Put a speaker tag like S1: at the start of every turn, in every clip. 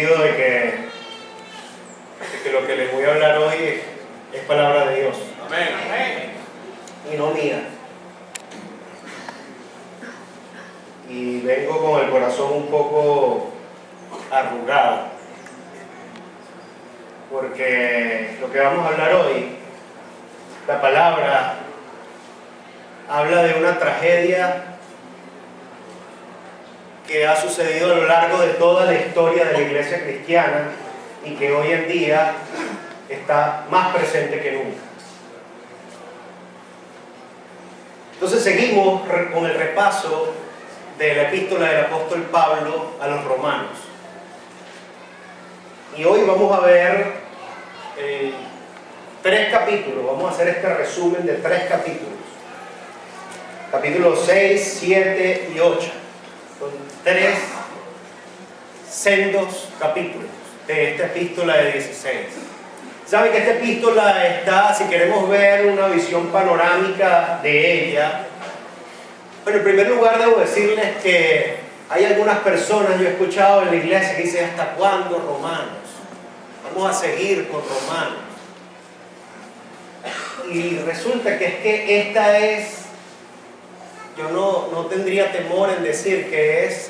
S1: convencido de que lo que les voy a hablar hoy es palabra de Dios.
S2: Amén. Amén.
S1: Y no mía. Y vengo con el corazón un poco arrugado, porque lo que vamos a hablar hoy, la palabra habla de una tragedia que ha sucedido a lo largo de toda la historia de la iglesia cristiana y que hoy en día está más presente que nunca. Entonces seguimos con el repaso de la epístola del apóstol Pablo a los romanos. Y hoy vamos a ver 3 capítulos, vamos a hacer este resumen de 3 capítulos. Capítulos 6, 7 y 8. Son 3 sendos capítulos de esta epístola de 16. Saben que esta epístola está, si queremos ver una visión panorámica de ella, bueno, en primer lugar debo decirles que hay algunas personas, yo he escuchado en la iglesia que dicen: ¿hasta cuándo Romanos? Vamos a seguir con Romanos. Y resulta que es que esta es, yo no tendría temor en decir que es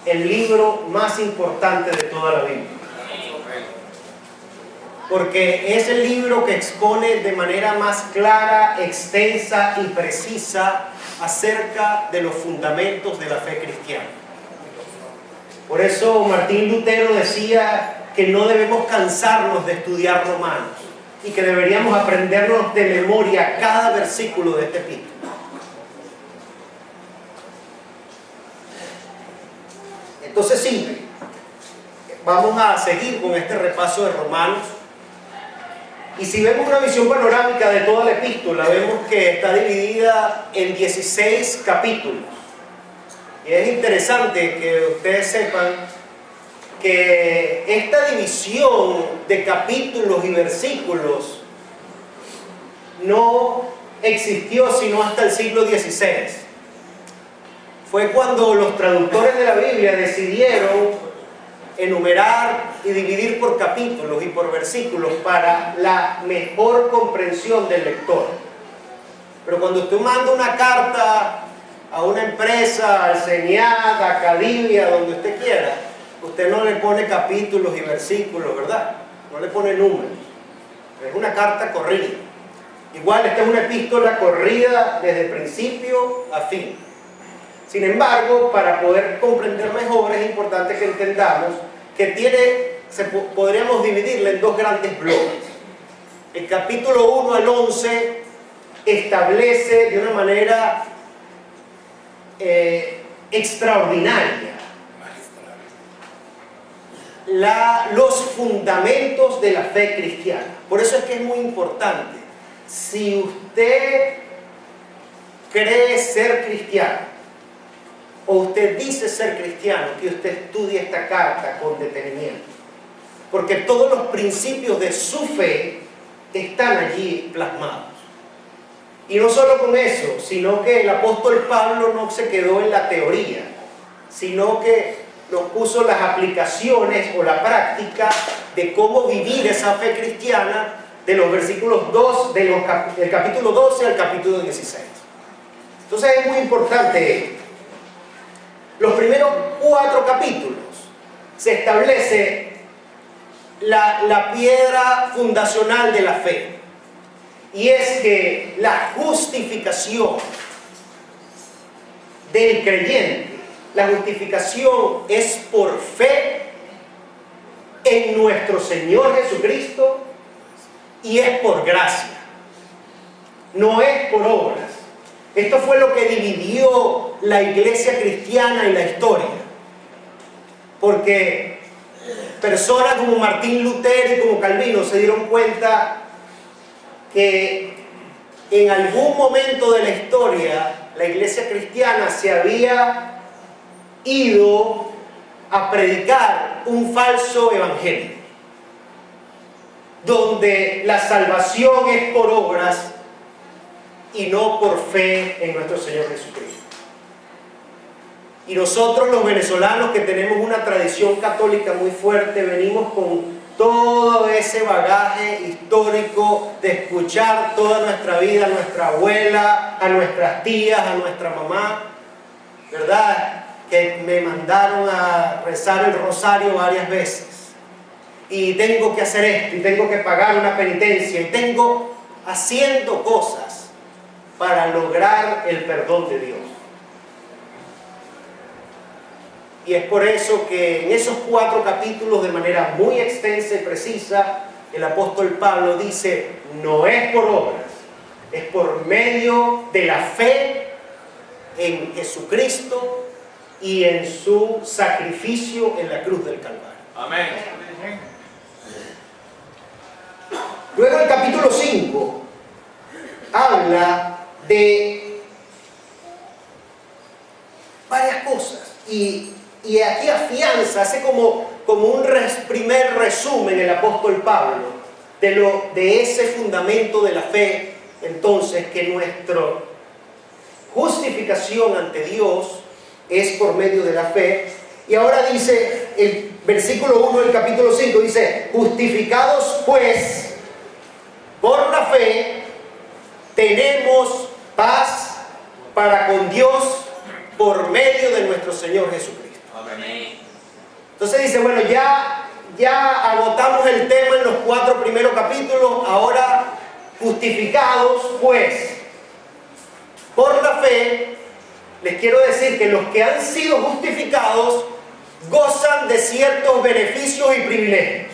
S1: el libro más importante de toda la Biblia. Porque es el libro que expone de manera más clara, extensa y precisa acerca de los fundamentos de la fe cristiana. Por eso Martín Lutero decía que no debemos cansarnos de estudiar Romanos y que deberíamos aprendernos de memoria cada versículo de este epístola. Entonces sí, vamos a seguir con este repaso de Romanos. Y si vemos una visión panorámica de toda la epístola, vemos que está dividida en 16 capítulos. Y es interesante que ustedes sepan que esta división de capítulos y versículos no existió sino hasta el siglo XVI. Fue cuando los traductores de la Biblia decidieron enumerar y dividir por capítulos y por versículos para la mejor comprensión del lector. Pero cuando usted manda una carta a una empresa, al CENIAT, a Cadivia, donde usted quiera, usted no le pone capítulos y versículos, ¿verdad? No le pone números. Es una carta corrida. Igual esta es una epístola corrida desde principio a fin. Sin embargo, para poder comprender mejor es importante que entendamos que podríamos dividirla en 2 grandes bloques. El capítulo 1 al 11 establece de una manera extraordinaria los fundamentos de la fe cristiana. Por eso es que es muy importante. Si usted cree ser cristiano, o usted dice ser cristiano, que usted estudie esta carta con detenimiento, porque todos los principios de su fe están allí plasmados. Y no solo con eso, sino que el apóstol Pablo no se quedó en la teoría, sino que nos puso las aplicaciones o la práctica de cómo vivir esa fe cristiana de los versículos 2, del capítulo 12 al capítulo 16. Entonces es muy importante esto. Los primeros 4 capítulos se establece la piedra fundacional de la fe, y es que la justificación del creyente, la justificación es por fe en nuestro Señor Jesucristo y es por gracia, no es por obras. Esto fue lo que dividió la iglesia cristiana en la historia, porque personas como Martín Lutero y como Calvino se dieron cuenta que en algún momento de la historia la iglesia cristiana se había ido a predicar un falso evangelio, donde la salvación es por obras y no por fe en nuestro Señor Jesucristo. Y nosotros los venezolanos, que tenemos una tradición católica muy fuerte, venimos con todo ese bagaje histórico de escuchar toda nuestra vida a nuestra abuela, a nuestras tías, a nuestra mamá, ¿verdad? Que me mandaron a rezar el rosario varias veces. Y tengo que hacer esto, y tengo que pagar una penitencia, y tengo haciendo cosas para lograr el perdón de Dios. Y es por eso que en esos 4 capítulos, de manera muy extensa y precisa, el apóstol Pablo dice: no es por obras, es por medio de la fe en Jesucristo y en su sacrificio en la cruz del Calvario.
S2: Amén.
S1: Luego el capítulo 5 habla de varias cosas y aquí afianza, hace como un primer resumen el apóstol Pablo de ese fundamento de la fe. Entonces, que nuestra justificación ante Dios es por medio de la fe. Y ahora dice el versículo 1 del capítulo 5, dice: justificados pues por la fe, tenemos paz para con Dios por medio de nuestro Señor Jesucristo.
S2: Amén.
S1: Entonces dice, bueno, ya agotamos el tema en los 4 primeros capítulos. Ahora, justificados pues por la fe, les quiero decir que los que han sido justificados gozan de ciertos beneficios y privilegios.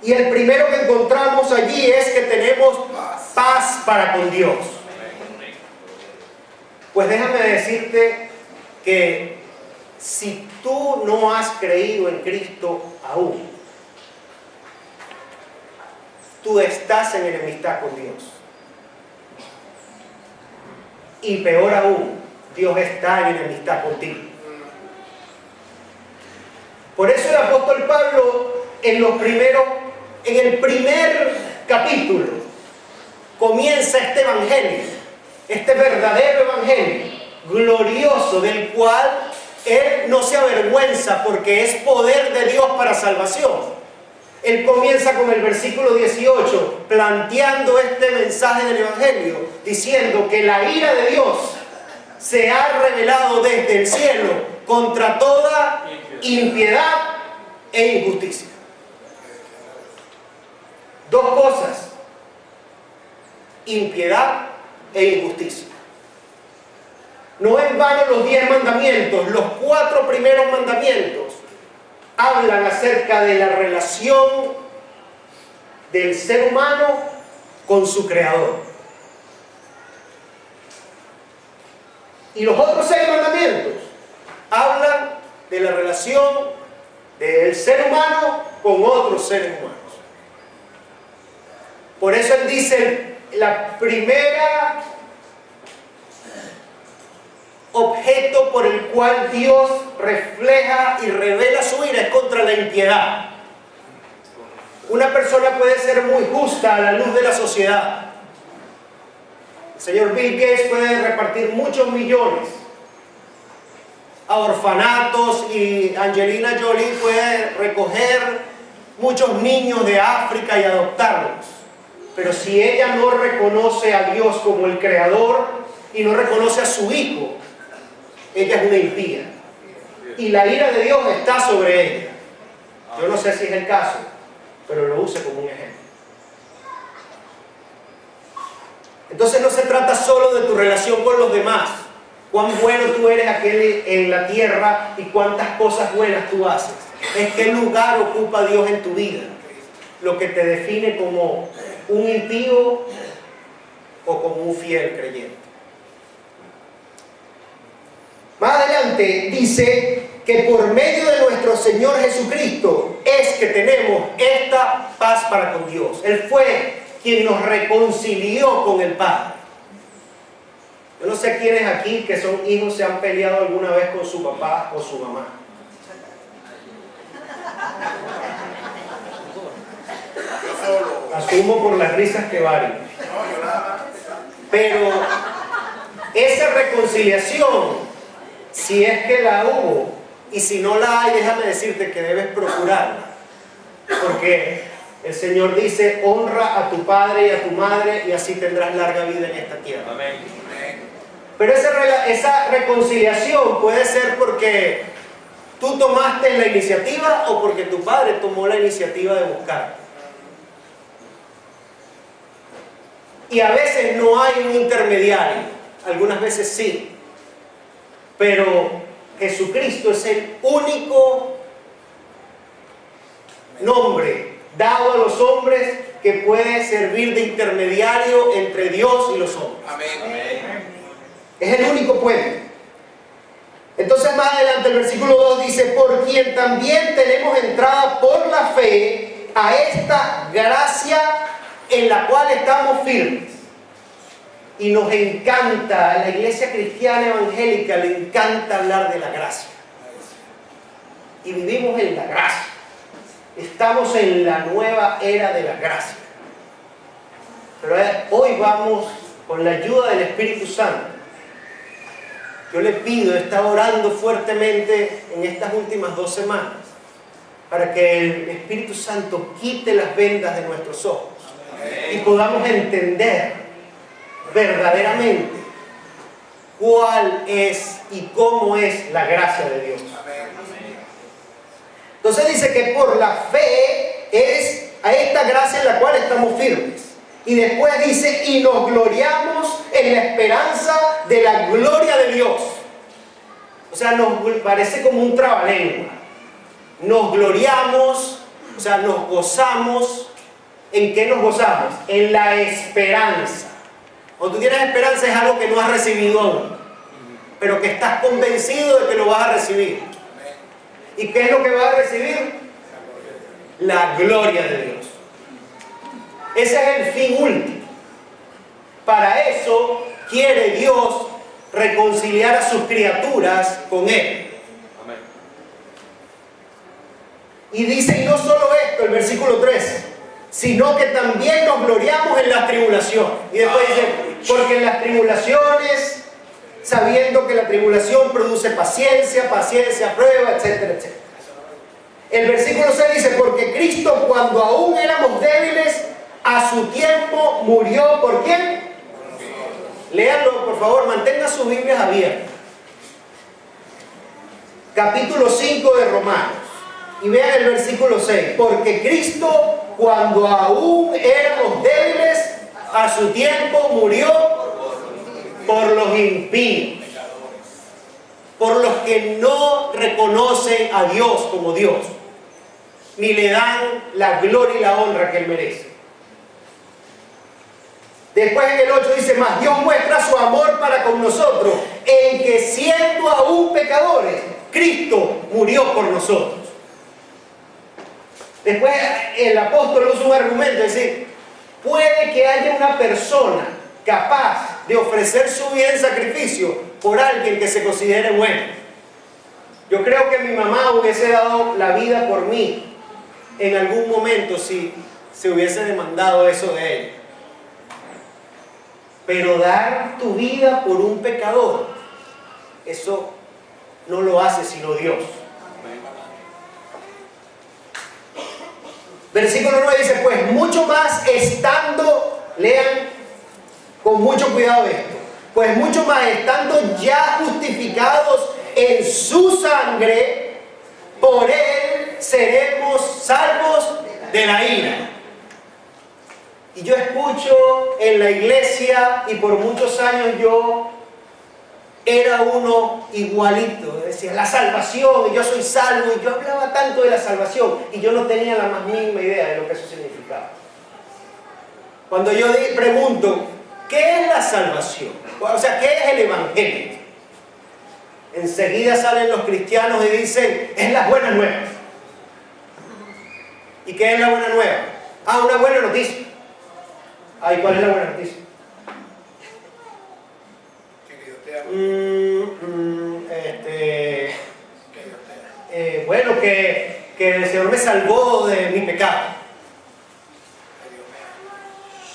S1: Y el primero que encontramos allí es que tenemos paz para con Dios. Pues déjame decirte que si tú no has creído en Cristo aún, tú estás en enemistad con Dios. Y peor aún, Dios está en enemistad contigo. Por eso el apóstol Pablo en el primer capítulo comienza este evangelio, este verdadero evangelio glorioso, del cual él no se avergüenza, porque es poder de Dios para salvación. Él comienza con el versículo 18 planteando este mensaje del evangelio, diciendo que la ira de Dios se ha revelado desde el cielo contra toda impiedad e injusticia. 2 cosas: impiedad e injusticia. No en vano los 10 mandamientos, los 4 primeros mandamientos hablan acerca de la relación del ser humano con su creador. Y los otros 6 mandamientos hablan de la relación del ser humano con otros seres humanos. Por eso él dice, la primera objeto por el cual Dios refleja y revela su ira es contra la impiedad. Una persona puede ser muy justa a la luz de la sociedad. El señor Bill Gates puede repartir muchos millones a orfanatos, y Angelina Jolie puede recoger muchos niños de África y adoptarlos. Pero si ella no reconoce a Dios como el creador y no reconoce a su hijo, ella es una impía. Y la ira de Dios está sobre ella. Yo no sé si es el caso, pero lo use como un ejemplo. Entonces no se trata solo de tu relación con los demás, cuán bueno tú eres aquel en la tierra y cuántas cosas buenas tú haces. Es qué lugar ocupa Dios en tu vida, lo que te define como un impío o como un fiel creyente. Más adelante dice que por medio de nuestro Señor Jesucristo es que tenemos esta paz para con Dios. Él fue quien nos reconcilió con el Padre. Yo no sé quiénes aquí que son hijos se han peleado alguna vez con su papá o su mamá. Asumo por las risas que valen. Pero esa reconciliación si es que la hubo, y si no la hay, déjame decirte que debes procurarla, porque el Señor dice: honra a tu padre y a tu madre y así tendrás larga vida en esta tierra.
S2: Amén.
S1: Pero esa reconciliación puede ser porque tú tomaste la iniciativa o porque tu padre tomó la iniciativa de buscar. Y a veces no hay un intermediario, algunas veces sí, pero Jesucristo es el único nombre dado a los hombres que puede servir de intermediario entre Dios y los hombres.
S2: Amén.
S1: Es el único puente. Entonces más adelante el versículo 2 dice: por quien también tenemos entrada por la fe a esta gracia en la cual estamos firmes. Y nos encanta, a la iglesia cristiana evangélica le encanta hablar de la gracia. Y vivimos en la gracia. Estamos en la nueva era de la gracia. Pero hoy vamos, con la ayuda del Espíritu Santo, yo le pido, he estado orando fuertemente en estas últimas 2 semanas, para que el Espíritu Santo quite las vendas de nuestros ojos y podamos entender verdaderamente cuál es y cómo es la gracia de Dios. Entonces dice que por la fe es a esta gracia en la cual estamos firmes. Y después dice: y nos gloriamos en la esperanza de la gloria de Dios. O sea, nos parece como un trabalengua. Nos gloriamos, o sea, nos gozamos. ¿En qué nos gozamos? En la esperanza. Cuando tú tienes esperanza es algo que no has recibido aún, pero que estás convencido de que lo vas a recibir. ¿Y qué es lo que vas a recibir? La gloria de Dios. Ese es el fin último. Para eso quiere Dios reconciliar a sus criaturas con Él.
S2: Amén.
S1: Y dice: y no solo esto, el versículo 3, sino que también nos gloriamos en las tribulaciones. Y después dice: porque en las tribulaciones, sabiendo que la tribulación produce paciencia, paciencia, prueba, etcétera, etcétera. El versículo 6 dice: porque Cristo, cuando aún éramos débiles, a su tiempo murió. ¿Por quién? Léanlo, por favor, mantengan sus Biblias abiertas. Capítulo 5 de Romanos. Y vean el versículo 6. Porque Cristo, cuando aún éramos débiles, a su tiempo murió por los impíos, por los que no reconocen a Dios como Dios, ni le dan la gloria y la honra que Él merece. Después en el 8 dice: mas Dios muestra su amor para con nosotros, en que siendo aún pecadores, Cristo murió por nosotros. Después el apóstol usa un argumento, es decir, puede que haya una persona capaz de ofrecer su vida en sacrificio por alguien que se considere bueno. Yo creo que mi mamá hubiese dado la vida por mí en algún momento si se hubiese demandado eso de ella. Pero dar tu vida por un pecador, eso no lo hace sino Dios. Versículo 9 dice: pues mucho más estando, lean con mucho cuidado esto, pues mucho más estando ya justificados en su sangre, por Él seremos salvos de la ira. Y yo escucho en la iglesia, y por muchos años yo era uno igualito, decía la salvación, y yo soy salvo, y yo hablaba tanto de la salvación, y yo no tenía la más mínima idea de lo que eso significaba. Cuando yo pregunto, ¿qué es la salvación? O sea, ¿qué es el evangelio? Enseguida salen los cristianos y dicen: es las buenas nuevas. ¿Y qué es la buena nueva? Ah, una buena noticia. Ah, ¿y cuál es la buena noticia? Bueno, que el Señor me salvó de mi pecado.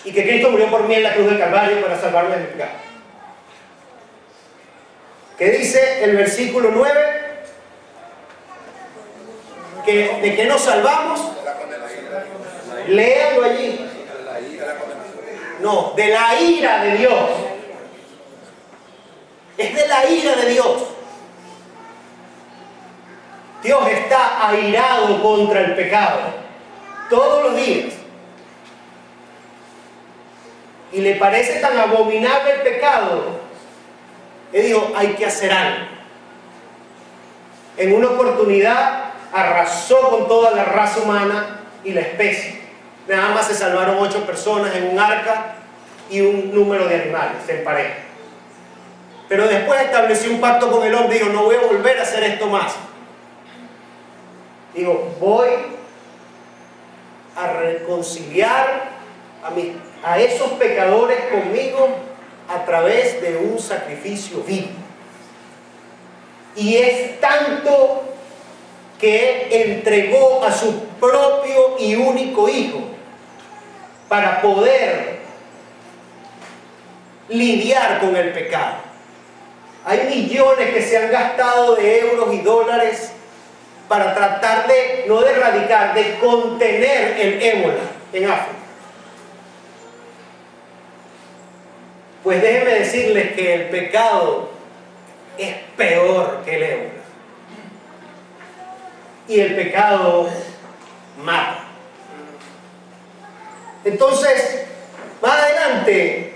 S1: Y que Cristo murió por mí en la cruz del Calvario para salvarme de mi pecado. ¿Qué dice el versículo 9? ¿De qué nos salvamos? Léanlo allí. No, de la ira de Dios. Es de la ira de Dios. Dios está airado contra el pecado todos los días. Y le parece tan abominable el pecado que dijo, hay que hacer algo. En una oportunidad arrasó con toda la raza humana y la especie. Nada más se salvaron 8 personas en un arca y un número de animales en pareja. Pero después estableció un pacto con el hombre y dijo, no voy a volver a hacer esto más. Digo, voy a reconciliar a esos pecadores conmigo a través de un sacrificio vivo. Y es tanto que entregó a su propio y único hijo para poder lidiar con el pecado. Hay millones que se han gastado de euros y dólares para tratar de, no de erradicar, de contener el ébola en África. Pues déjenme decirles que el pecado es peor que el ébola. Y el pecado mata. Entonces, más adelante,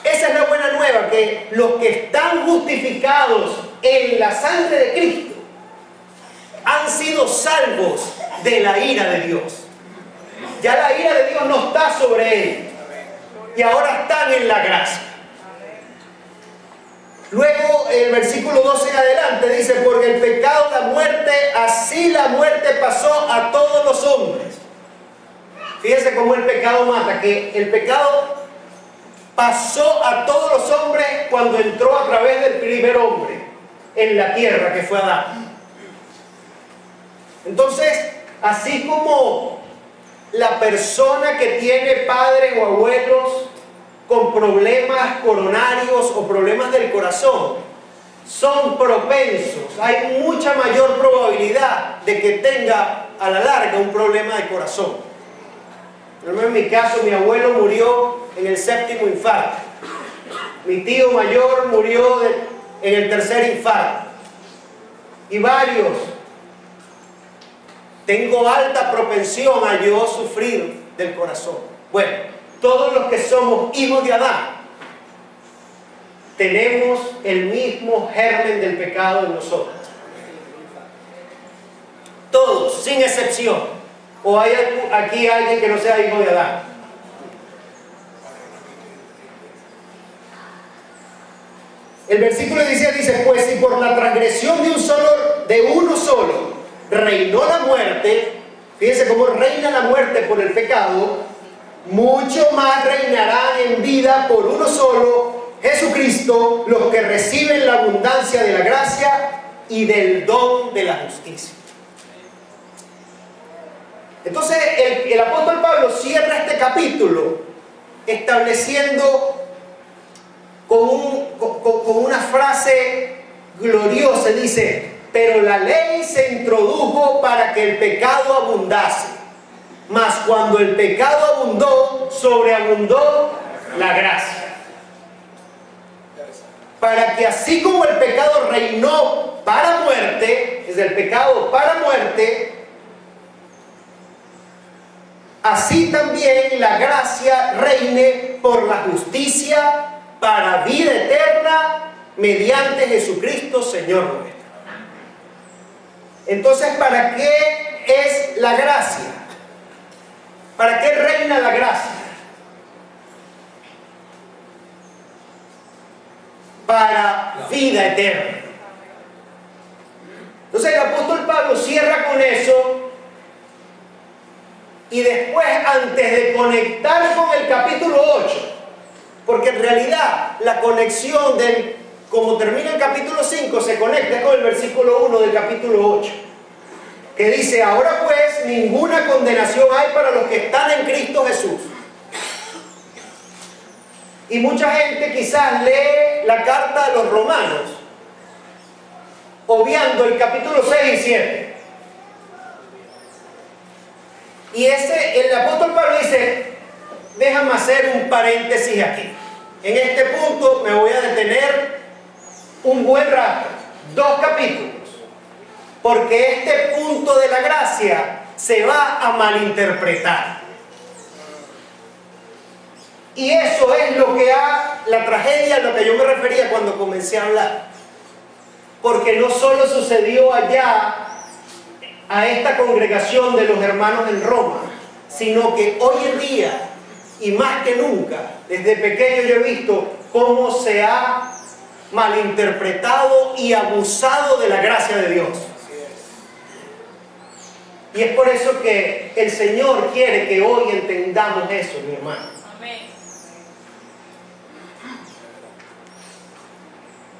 S1: esa es la buena nueva, que los que están justificados en la sangre de Cristo han sido salvos de la ira de Dios. Ya la ira de Dios no está sobre ellos. Y ahora están en la gracia. Luego el versículo 12 en adelante dice, porque el pecado, la muerte, así la muerte pasó a todos los hombres. Fíjense cómo el pecado mata, que el pecado pasó a todos los hombres cuando entró a través del primer hombre en la tierra, que fue Adán. Entonces, así como la persona que tiene padres o abuelos con problemas coronarios o problemas del corazón son propensos, hay mucha mayor probabilidad de que tenga a la larga un problema de corazón. En mi caso, mi abuelo murió en el 7º infarto. Mi tío mayor murió en el 3er infarto. Y varios. Tengo alta propensión a yo sufrir del corazón. Bueno, todos los que somos hijos de Adán tenemos el mismo germen del pecado en nosotros. Todos, sin excepción. ¿O hay aquí alguien que no sea hijo de Adán? El versículo 16 dice, pues si por la transgresión de uno solo reinó la muerte, fíjense cómo reina la muerte por el pecado, mucho más reinarán en vida por uno solo, Jesucristo, los que reciben la abundancia de la gracia y del don de la justicia. Entonces el apóstol Pablo cierra este capítulo estableciendo con una frase gloriosa. Dice, pero la ley se introdujo para que el pecado abundase, mas cuando el pecado abundó, sobreabundó la gracia. Para que así como el pecado reinó para muerte, es el pecado para muerte, así también la gracia reine por la justicia para vida eterna mediante Jesucristo, Señor nuestro. Entonces, ¿para qué es la gracia? ¿Para qué reina la gracia? Para vida eterna. Entonces el apóstol Pablo cierra con eso. Y después, antes de conectar con el capítulo 8, porque en realidad la conexión como termina el capítulo 5, se conecta con el versículo 1 del capítulo 8, que dice, ahora pues ninguna condenación hay para los que están en Cristo Jesús. Y mucha gente quizás lee la carta a los romanos obviando el capítulo 6 y 7. Y el apóstol Pablo dice, déjame hacer un paréntesis aquí. En este punto me voy a detener un buen rato, 2 capítulos, porque este punto de la gracia se va a malinterpretar. Y eso es la tragedia a lo que yo me refería cuando comencé a hablar. Porque no solo sucedió allá a esta congregación de los hermanos en Roma, sino que hoy en día, y más que nunca, desde pequeño yo he visto cómo se ha malinterpretado y abusado de la gracia de Dios. Y es por eso que el Señor quiere que hoy entendamos eso, mi hermano.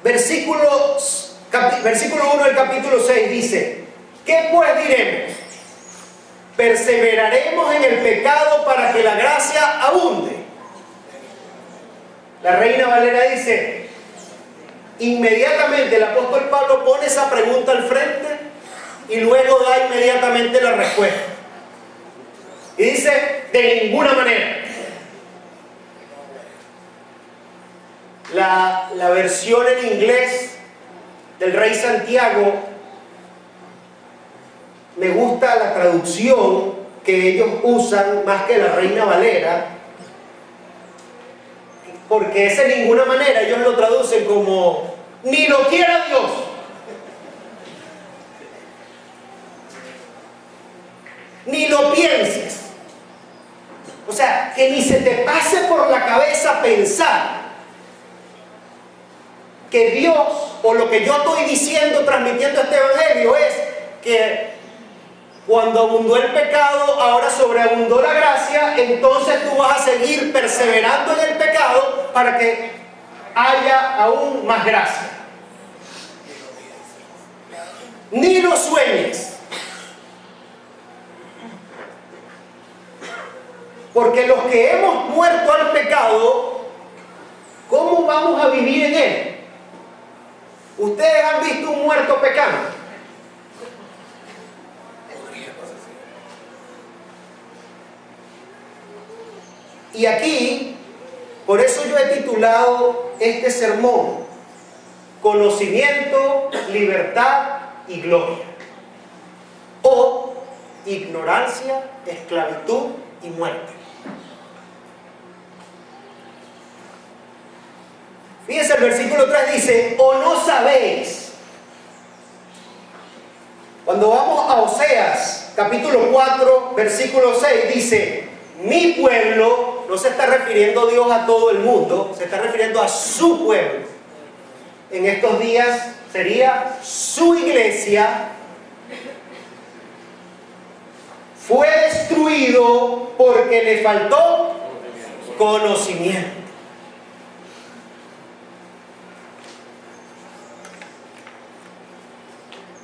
S1: Versículo 1 del capítulo 6 dice, ¿qué pues diremos? ¿Perseveraremos en el pecado para que la gracia abunde? La Reina Valera dice, inmediatamente el apóstol Pablo pone esa pregunta al frente y luego da inmediatamente la respuesta. Y dice, de ninguna manera. La versión en inglés del Rey Santiago, me gusta la traducción que ellos usan más que la Reina Valera, porque ese de ninguna manera ellos lo traducen como ni lo quiera Dios. Ni lo pienses. O sea, que ni se te pase por la cabeza pensar que Dios, o lo que yo estoy diciendo, transmitiendo este evangelio, es que cuando abundó el pecado, ahora sobreabundó la gracia, entonces tú vas a seguir perseverando en el pecado para que haya aún más gracia. Ni lo sueñes. Porque los que hemos muerto al pecado, ¿cómo vamos a vivir en él? ¿Ustedes han visto un muerto pecando? Y aquí, por eso yo he titulado este sermón, Conocimiento, Libertad y Gloria. O ignorancia, esclavitud y muerte. Fíjense, el versículo 3 dice, ¿o no sabéis? Cuando vamos a Oseas, capítulo 4, versículo 6, dice, mi pueblo, no se está refiriendo Dios a todo el mundo, se está refiriendo a su pueblo. En estos días sería su iglesia, fue destruido porque le faltó conocimiento.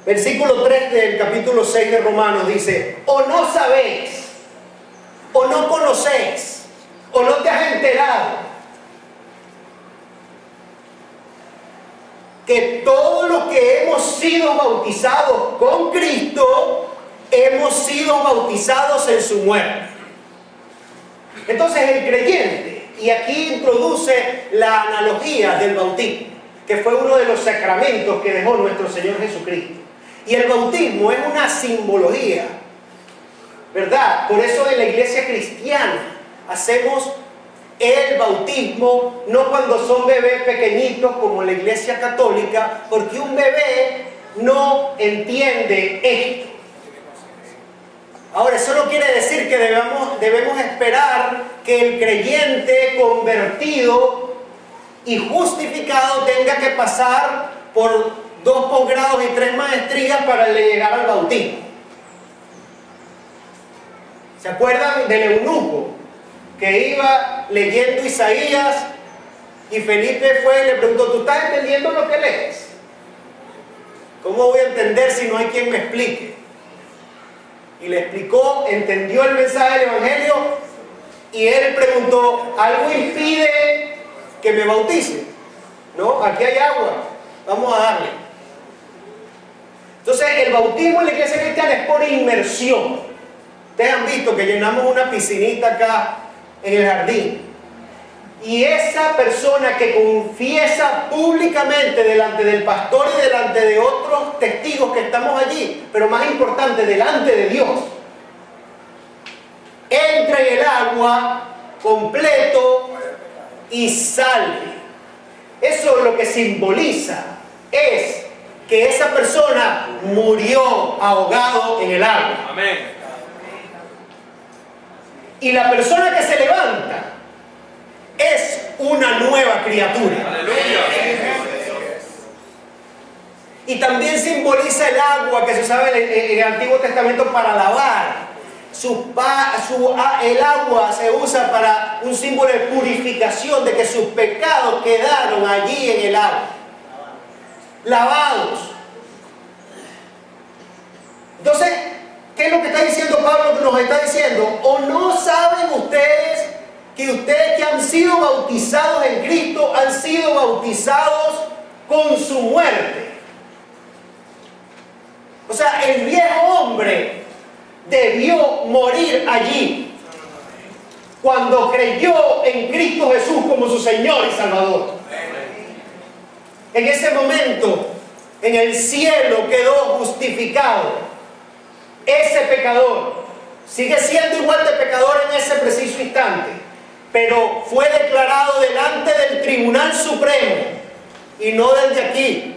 S1: Versículo 3 del capítulo 6 de Romanos dice, o no sabéis, o no conocéis, o no te has enterado que todos los que hemos sido bautizados con Cristo, hemos sido bautizados en su muerte. Entonces el creyente, y aquí introduce la analogía del bautismo, que fue uno de los sacramentos que dejó nuestro Señor Jesucristo. Y el bautismo es una simbología, ¿verdad? Por eso en la iglesia cristiana hacemos el bautismo, no cuando son bebés pequeñitos como la iglesia católica, porque un bebé no entiende esto. Ahora, eso no quiere decir que debemos esperar que el creyente convertido y justificado tenga que pasar por 2 posgrados y 3 maestrías para llegar al bautismo. ¿Se acuerdan del eunuco que iba leyendo Isaías y Felipe fue y le preguntó, ¿tú estás entendiendo lo que lees? ¿Cómo voy a entender si no hay quien me explique? Y le explicó, entendió el mensaje del evangelio y él preguntó, ¿algo impide que me bautice? No, aquí hay agua, vamos a darle. Entonces, el bautismo en la iglesia cristiana es por inmersión. Ustedes han visto que llenamos una piscinita acá en el jardín. Y esa persona que confiesa públicamente delante del pastor y delante de otros testigos que estamos allí, pero más importante, delante de Dios, entra en el agua completo y sale. Eso lo que simboliza es que esa persona murió ahogado en el agua.
S2: Amén.
S1: Y la persona que se levanta es una nueva criatura.
S2: Aleluya.
S1: Y también simboliza el agua que se usaba en el Antiguo Testamento para lavar. El agua se usa para un símbolo de purificación, de que sus pecados quedaron allí en el agua, lavados. Entonces, ¿qué es lo que está diciendo Pablo? Nos está diciendo: ¿o no saben ustedes que han sido bautizados en Cristo han sido bautizados con su muerte? O sea, el viejo hombre debió morir allí cuando creyó en Cristo Jesús como su Señor y Salvador. En ese momento, en el cielo quedó justificado. Ese pecador sigue siendo igual de pecador en ese preciso instante, pero fue declarado delante del Tribunal Supremo y no desde aquí.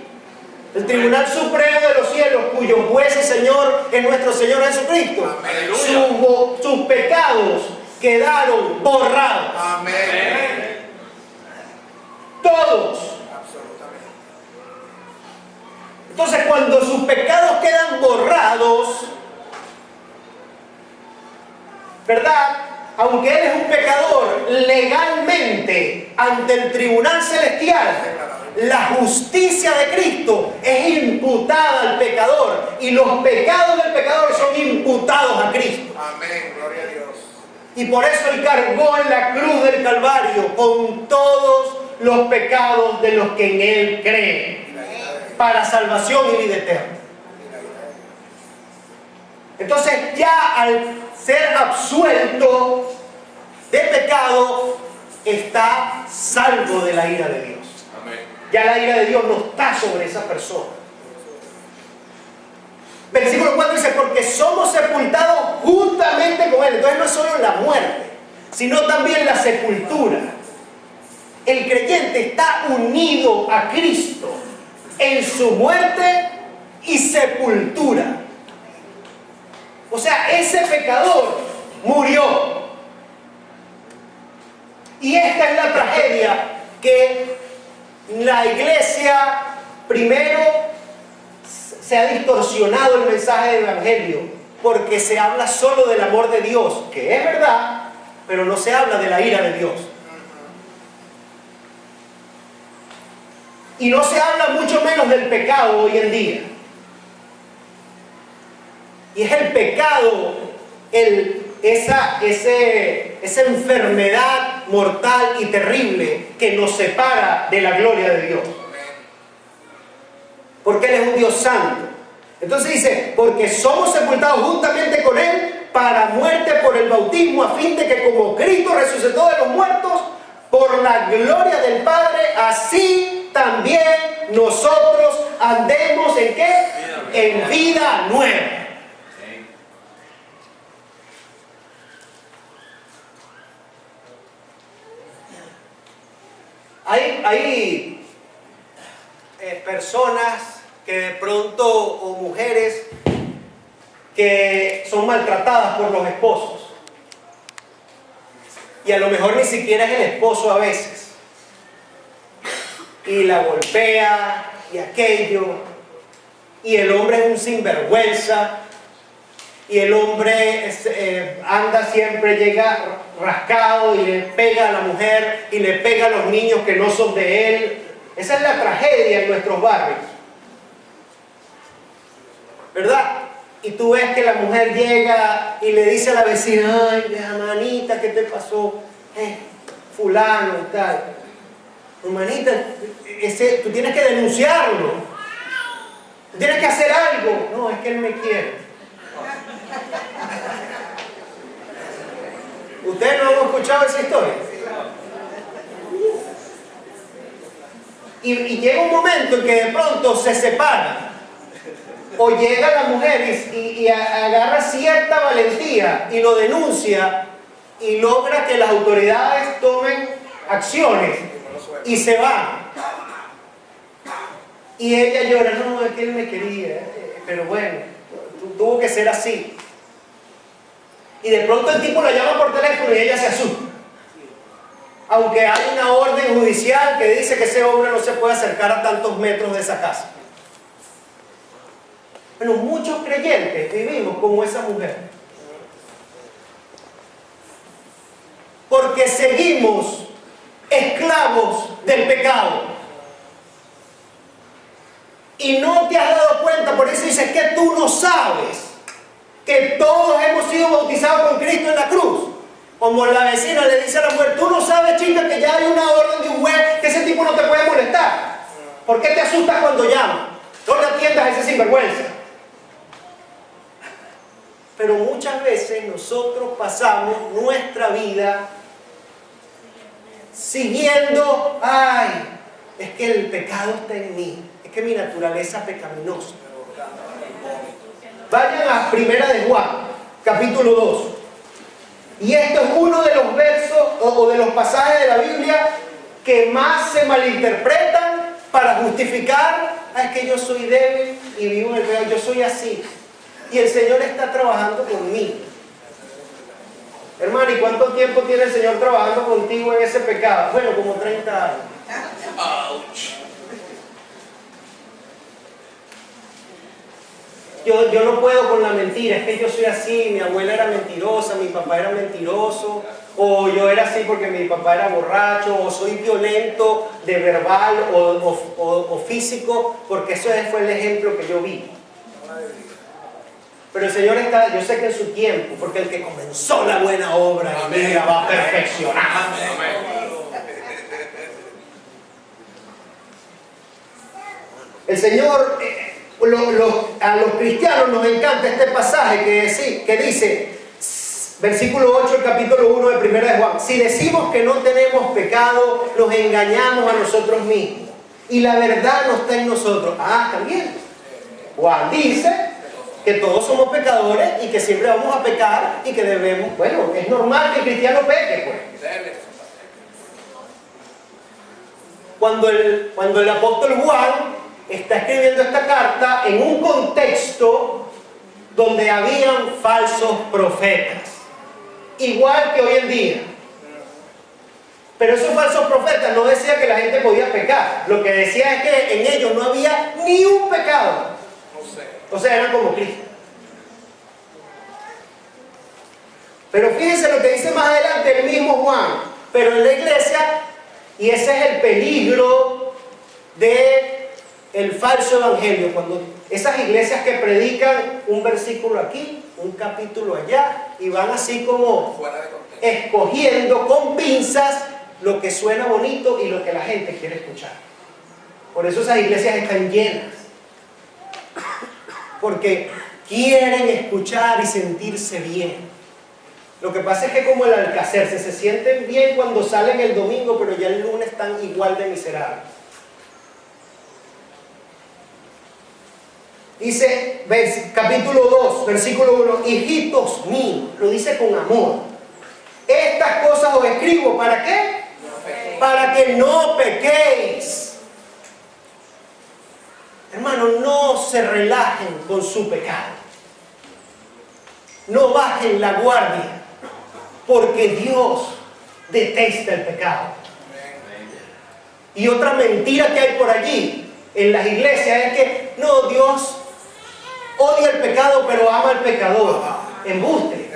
S1: El Tribunal Supremo de los cielos, cuyo juez y Señor es nuestro Señor Jesucristo. Sus pecados quedaron borrados.
S3: Amén.
S1: Todos. Entonces, cuando sus pecados quedan borrados, ¿verdad? Aunque él es un pecador, legalmente, ante el tribunal celestial, la justicia de Cristo es imputada al pecador y los pecados del pecador son imputados a Cristo.
S3: Amén, gloria a Dios.
S1: Y por eso Él cargó en la cruz del Calvario con todos los pecados de los que en Él creen, para salvación y vida eterna. Entonces, ya al ser absuelto de pecado, está salvo de la ira de Dios. Ya la ira de Dios no está sobre esa persona. Versículo 4 dice: porque somos sepultados juntamente con Él. Entonces no es solo la muerte, sino también la sepultura. El creyente está unido a Cristo en su muerte y sepultura. O sea, ese pecador murió. Y esta es la tragedia, que la iglesia primero se ha distorsionado el mensaje del evangelio, porque se habla solo del amor de Dios, que es verdad, pero no se habla de la ira de Dios. Y no se habla mucho menos del pecado hoy en día. Y es el pecado, esa enfermedad mortal y terrible que nos separa de la gloria de Dios. Porque Él es un Dios santo. Entonces dice: porque somos sepultados juntamente con Él para muerte por el bautismo, a fin de que como Cristo resucitó de los muertos por la gloria del Padre, así también nosotros andemos ¿en qué? En vida nueva. Hay personas que de pronto, o mujeres que son maltratadas por los esposos, y a lo mejor ni siquiera es el esposo a veces, y la golpea y aquello, y el hombre es un sinvergüenza, y el hombre anda siempre, llega rascado y le pega a la mujer y le pega a los niños que no son de él. Esa es la tragedia en nuestros barrios, ¿verdad? Y tú ves que la mujer llega y le dice a la vecina: ay, hermanita, ¿qué te pasó? Fulano y tal. Hermanita, tú tienes que denunciarlo. Tienes que hacer algo. No, es que él me quiere. ¿Ustedes no han escuchado esa historia? Y llega un momento en que de pronto se separan. O llega la mujer y agarra cierta valentía y lo denuncia y logra que las autoridades tomen acciones y se van. Y ella llora, no, es que él me quería, pero bueno, tuvo que ser así. Y de pronto el tipo la llama por teléfono y ella se asusta. Aunque hay una orden judicial que dice que ese hombre no se puede acercar a tantos metros de esa casa. Bueno, muchos creyentes vivimos como esa mujer. Porque seguimos esclavos del pecado. Y no te has dado cuenta, por eso dices que tú no sabes que todos hemos sido bautizados con Cristo en la cruz. Como la vecina le dice a la mujer, tú no sabes, chica, que ya hay una orden de un juez, que ese tipo no te puede molestar. ¿Por qué te asustas cuando llama? No le atiendas a ese sinvergüenza. Pero muchas veces nosotros pasamos nuestra vida siguiendo, ay, es que el pecado está en mí, es que mi naturaleza pecaminosa. Vayan a Primera de Juan, capítulo 2. Y esto es uno de los versos o de los pasajes de la Biblia que más se malinterpretan para justificar, es que yo soy débil y vivo en el pecado, yo soy así. Y el Señor está trabajando conmigo. Hermano, ¿y cuánto tiempo tiene el Señor trabajando contigo en ese pecado? Bueno, como 30 años. Ouch. Yo no puedo con la mentira, es que yo soy así, mi abuela era mentirosa, mi papá era mentiroso, o yo era así porque mi papá era borracho, o soy violento de verbal o físico, porque eso fue el ejemplo que yo vi. Pero el Señor está, yo sé que en su tiempo, porque el que comenzó la buena obra en mí la va a perfeccionar. Amén. El Señor, a los cristianos nos encanta este pasaje que dice, versículo 8, el capítulo 1 de Primera de Juan, si decimos que no tenemos pecado, nos engañamos a nosotros mismos, y la verdad no está en nosotros. También Juan dice que todos somos pecadores y que siempre vamos a pecar y que debemos, bueno, es normal que el cristiano peque, pues. Cuando el apóstol Juan está escribiendo esta carta en un contexto donde habían falsos profetas, igual que hoy en día. Pero esos falsos profetas no decían que la gente podía pecar, lo que decía es que en ellos no había ni un pecado. O sea, eran como Cristo. Pero fíjense lo que dice más adelante el mismo Juan. Pero en la iglesia, y ese es el peligro de el falso evangelio, cuando esas iglesias que predican un versículo aquí, un capítulo allá, y van así como escogiendo con pinzas lo que suena bonito y lo que la gente quiere escuchar. Por eso esas iglesias están llenas, porque quieren escuchar y sentirse bien. Lo que pasa es que como el Alcacer, se sienten bien cuando salen el domingo, pero ya el lunes están igual de miserables. Dice, capítulo 2, versículo 1, hijitos míos, lo dice con amor. Estas cosas os escribo, ¿para qué? Para que no pequéis. Hermano, no se relajen con su pecado. No bajen la guardia, porque Dios detesta el pecado. Y otra mentira que hay por allí en las iglesias es que no, Dios odia el pecado pero ama al pecador. Embuste.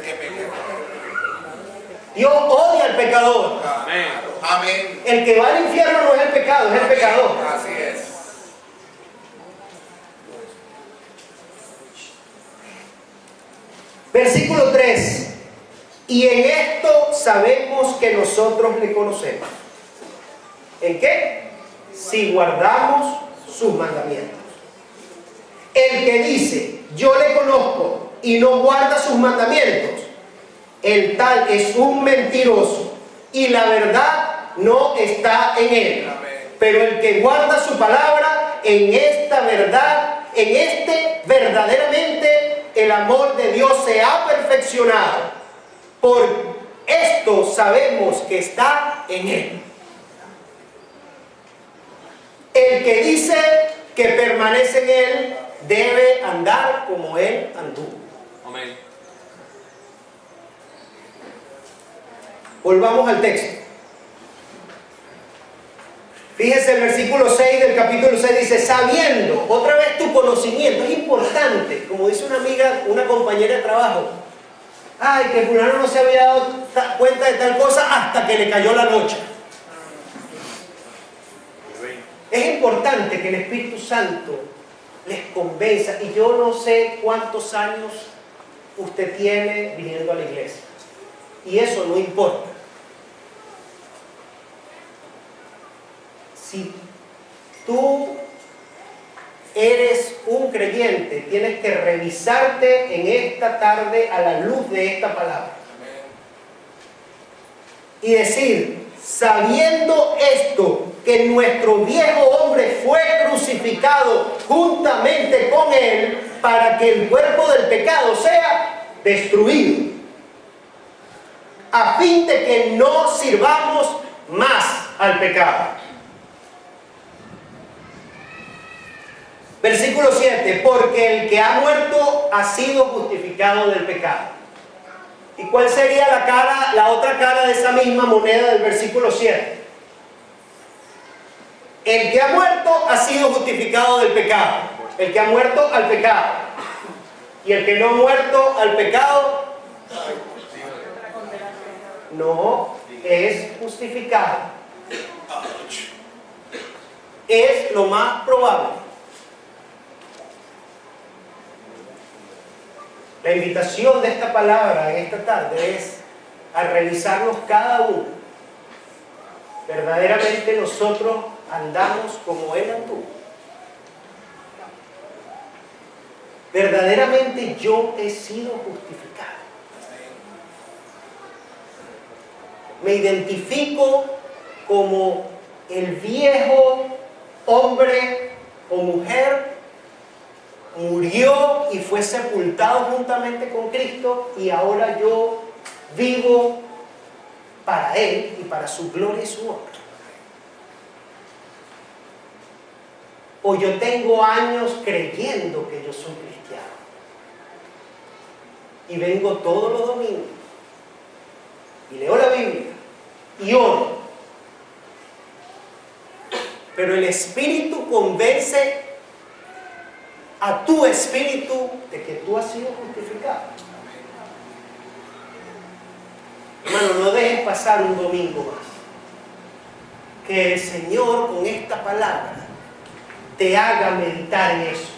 S1: Dios odia al pecador.
S3: Amén.
S1: El que va al infierno no es el pecado, es el pecador.
S3: Así es.
S1: Versículo 3. Y en esto sabemos que nosotros le conocemos. ¿En qué? Si guardamos sus mandamientos. El que dice, yo le conozco y no guarda sus mandamientos, el tal es un mentiroso y la verdad no está en él. Pero el que guarda su palabra, en esta verdad, en este verdaderamente el amor de Dios se ha perfeccionado. Por esto sabemos que está en él. El que dice que permanece en él debe andar como él anduvo.
S2: Amén.
S1: Volvamos al texto. Fíjense el versículo 6 del capítulo 6 dice, sabiendo, otra vez tu conocimiento, es importante, como dice una amiga, una compañera de trabajo, ay, que fulano no se había dado cuenta de tal cosa hasta que le cayó la noche. Es importante que el Espíritu Santo les convenza, y yo no sé cuántos años usted tiene viniendo a la iglesia, y eso no importa. Si tú eres un creyente, tienes que revisarte en esta tarde a la luz de esta palabra. Y decir, sabiendo esto, que nuestro viejo hombre fue crucificado juntamente con él, para que el cuerpo del pecado sea destruido, a fin de que no sirvamos más al pecado. Versículo 7, porque el que ha muerto ha sido justificado del pecado. ¿Y cuál sería la otra cara de esa misma moneda del versículo 7? El que ha muerto ha sido justificado del pecado. El que ha muerto al pecado. Y el que no ha muerto al pecado, no es justificado. Es lo más probable. La invitación de esta palabra en esta tarde es a revisarnos cada uno. Verdaderamente nosotros andamos como Él anduvo. Verdaderamente yo he sido justificado. Me identifico como el viejo hombre o mujer murió y fue sepultado juntamente con Cristo, y ahora yo vivo para Él y para su gloria y su honra. O yo tengo años creyendo que yo soy cristiano y vengo todos los domingos y leo la Biblia y oro, pero el Espíritu convence a tu espíritu de que tú has sido justificado. Hermano, no dejes pasar un domingo más. Que el Señor con esta palabra te haga meditar en eso,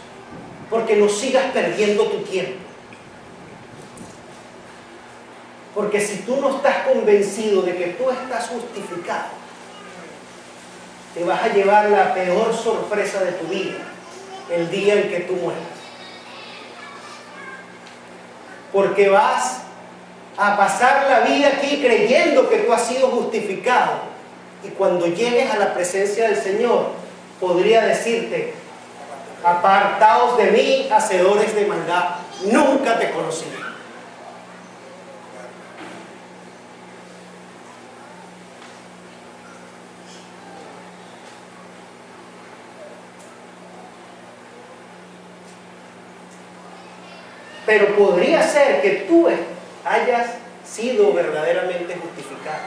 S1: porque no sigas perdiendo tu tiempo. Porque si tú no estás convencido de que tú estás justificado, te vas a llevar la peor sorpresa de tu vida el día en que tú mueras. Porque vas a pasar la vida aquí creyendo que tú has sido justificado, y cuando llegues a la presencia del Señor podría decirte, apartaos de mí, hacedores de maldad, nunca te conocí. Pero podría ser que tú hayas sido verdaderamente justificado,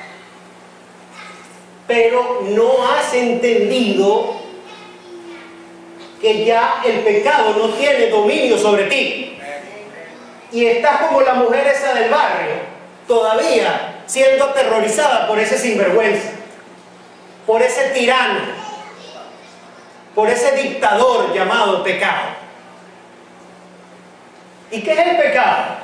S1: pero no has entendido que ya el pecado no tiene dominio sobre ti, y estás como la mujer esa del barrio, todavía siendo aterrorizada por ese sinvergüenza, por ese tirano, por ese dictador llamado pecado. ¿Y qué es el pecado?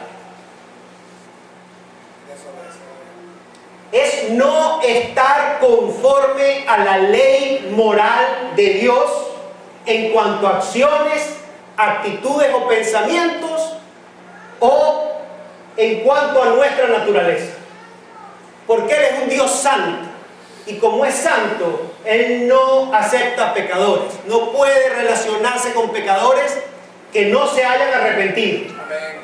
S1: Es no estar conforme a la ley moral de Dios en cuanto a acciones, actitudes o pensamientos o en cuanto a nuestra naturaleza. Porque Él es un Dios santo. Y como es santo, Él no acepta pecadores. No puede relacionarse con pecadores que no se hayan arrepentido.
S3: Amén.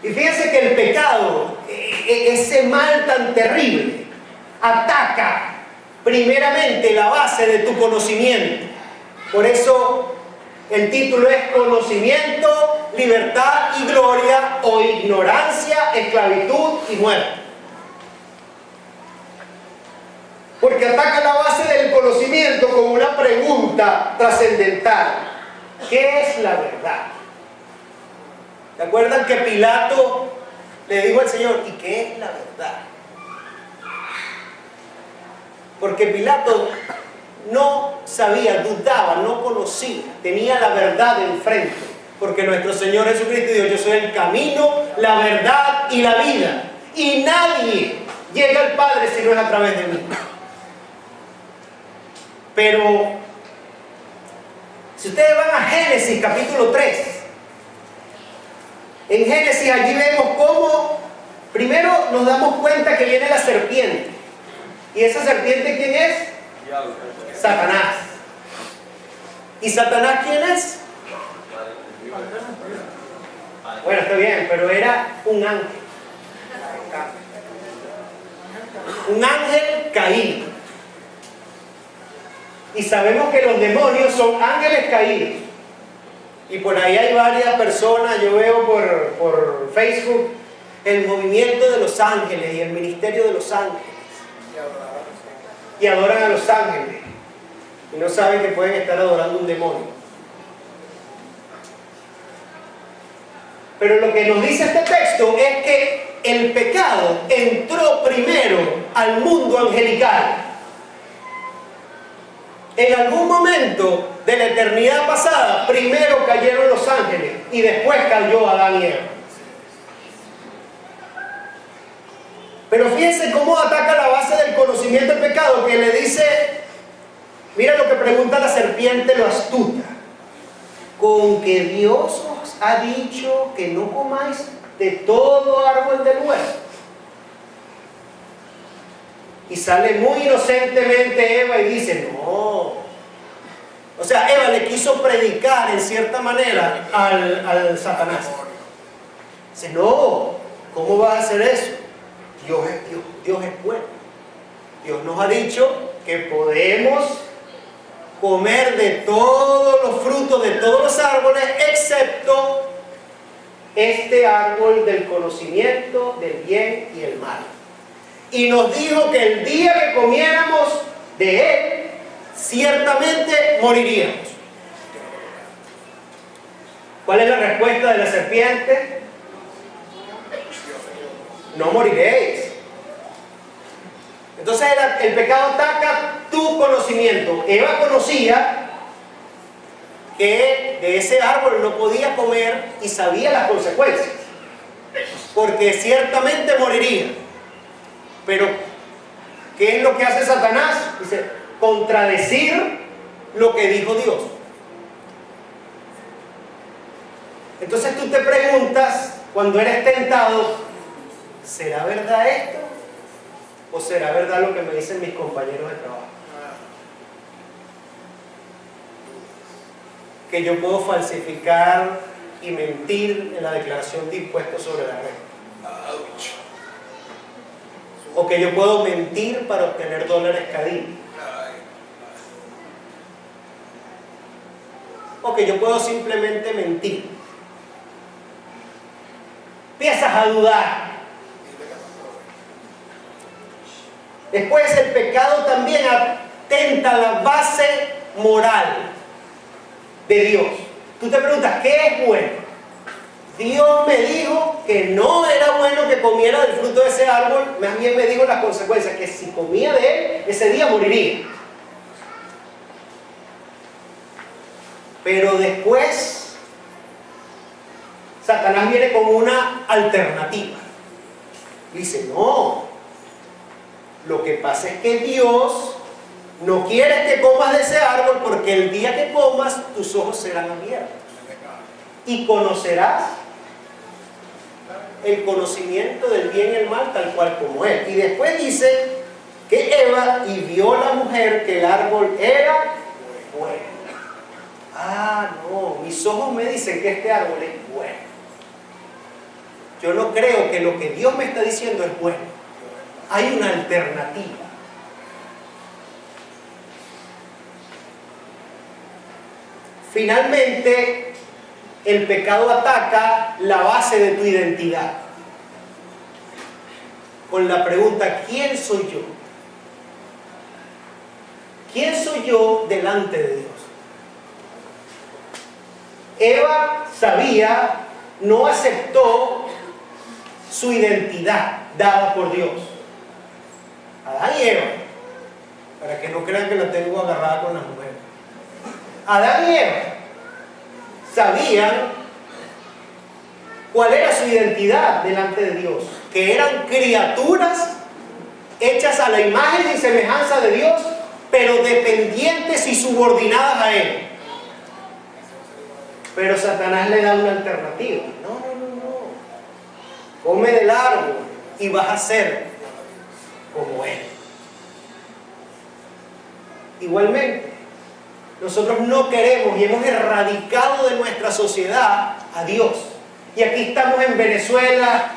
S1: Y fíjense que el pecado, ese mal tan terrible, ataca primeramente la base de tu conocimiento. Por eso el título es Conocimiento, Libertad y Gloria, o Ignorancia, Esclavitud y Muerte. Porque ataca la base del conocimiento con una pregunta trascendental. ¿Qué es la verdad? ¿Se acuerdan que Pilato le dijo al Señor, ¿y qué es la verdad? Porque Pilato no sabía, dudaba, no conocía, tenía la verdad enfrente. Porque nuestro Señor Jesucristo dijo, yo soy el camino, la verdad y la vida. Y nadie llega al Padre si no es a través de mí. Pero, si ustedes van a Génesis capítulo 3, en Génesis allí vemos cómo, primero nos damos cuenta que viene la serpiente. ¿Y esa serpiente quién es? Satanás. ¿Y Satanás quién es? Bueno, está bien, pero era un ángel. Un ángel caído. Y sabemos que los demonios son ángeles caídos. Y por ahí hay varias personas, yo veo por Facebook, el movimiento de los ángeles y el ministerio de los ángeles. Y adoran a los ángeles. Y no saben que pueden estar adorando un demonio. Pero lo que nos dice este texto es que el pecado entró primero al mundo angelical. En algún momento de la eternidad pasada, primero cayeron los ángeles y después cayó Adán y Eva. Pero fíjense cómo ataca la base del conocimiento del pecado, que le dice, mira lo que pregunta la serpiente, lo astuta. ¿Con que Dios os ha dicho que no comáis de todo árbol del huerto? Y sale muy inocentemente Eva y dice, no. O sea, Eva le quiso predicar en cierta manera al Satanás. Dice, no, ¿cómo vas a hacer eso? Dios es Dios, Dios es bueno. Dios nos ha dicho que podemos comer de todos los frutos de todos los árboles, excepto este árbol del conocimiento del bien y el mal. Y nos dijo que el día que comiéramos de él, ciertamente moriríamos. ¿Cuál es la respuesta de la serpiente? No moriréis. Entonces el pecado ataca tu conocimiento. Eva conocía que de ese árbol no podía comer y sabía las consecuencias, porque ciertamente moriría. Pero ¿qué es lo que hace Satanás? Dice, contradecir lo que dijo Dios. Entonces tú te preguntas, cuando eres tentado, ¿será verdad esto? ¿O será verdad lo que me dicen mis compañeros de trabajo? Que yo puedo falsificar y mentir en la declaración de impuestos sobre la renta. O que yo puedo mentir para obtener dólares cadí. O que yo puedo simplemente mentir. Empiezas a dudar. Después el pecado también atenta a la base moral de Dios. Tú te preguntas, ¿qué es bueno? Dios me dijo que no era bueno que comiera del fruto de ese árbol, más bien me dijo las consecuencias, que si comía de él, ese día moriría. Pero después, Satanás viene con una alternativa. Dice, no, lo que pasa es que Dios No quieres que comas de ese árbol porque el día que comas tus ojos serán abiertos y conocerás el conocimiento del bien y el mal tal cual como él. Y después dice que Eva y vio la mujer que el árbol era bueno. Ah, no, mis ojos me dicen que este árbol es bueno. Yo no creo que lo que Dios me está diciendo es bueno. Hay una alternativa. Finalmente, el pecado ataca la base de tu identidad. Con la pregunta, ¿quién soy yo? ¿Quién soy yo delante de Dios? Eva sabía, no aceptó su identidad dada por Dios. Adán y Eva, para que no crean que la tengo agarrada con las mujeres. Adán y Eva sabían cuál era su identidad delante de Dios, que eran criaturas hechas a la imagen y semejanza de Dios, pero dependientes y subordinadas a Él. Pero Satanás le da una alternativa. No. Come del árbol y vas a ser como Él. Igualmente, nosotros no queremos y hemos erradicado de nuestra sociedad a Dios. Y aquí estamos en Venezuela,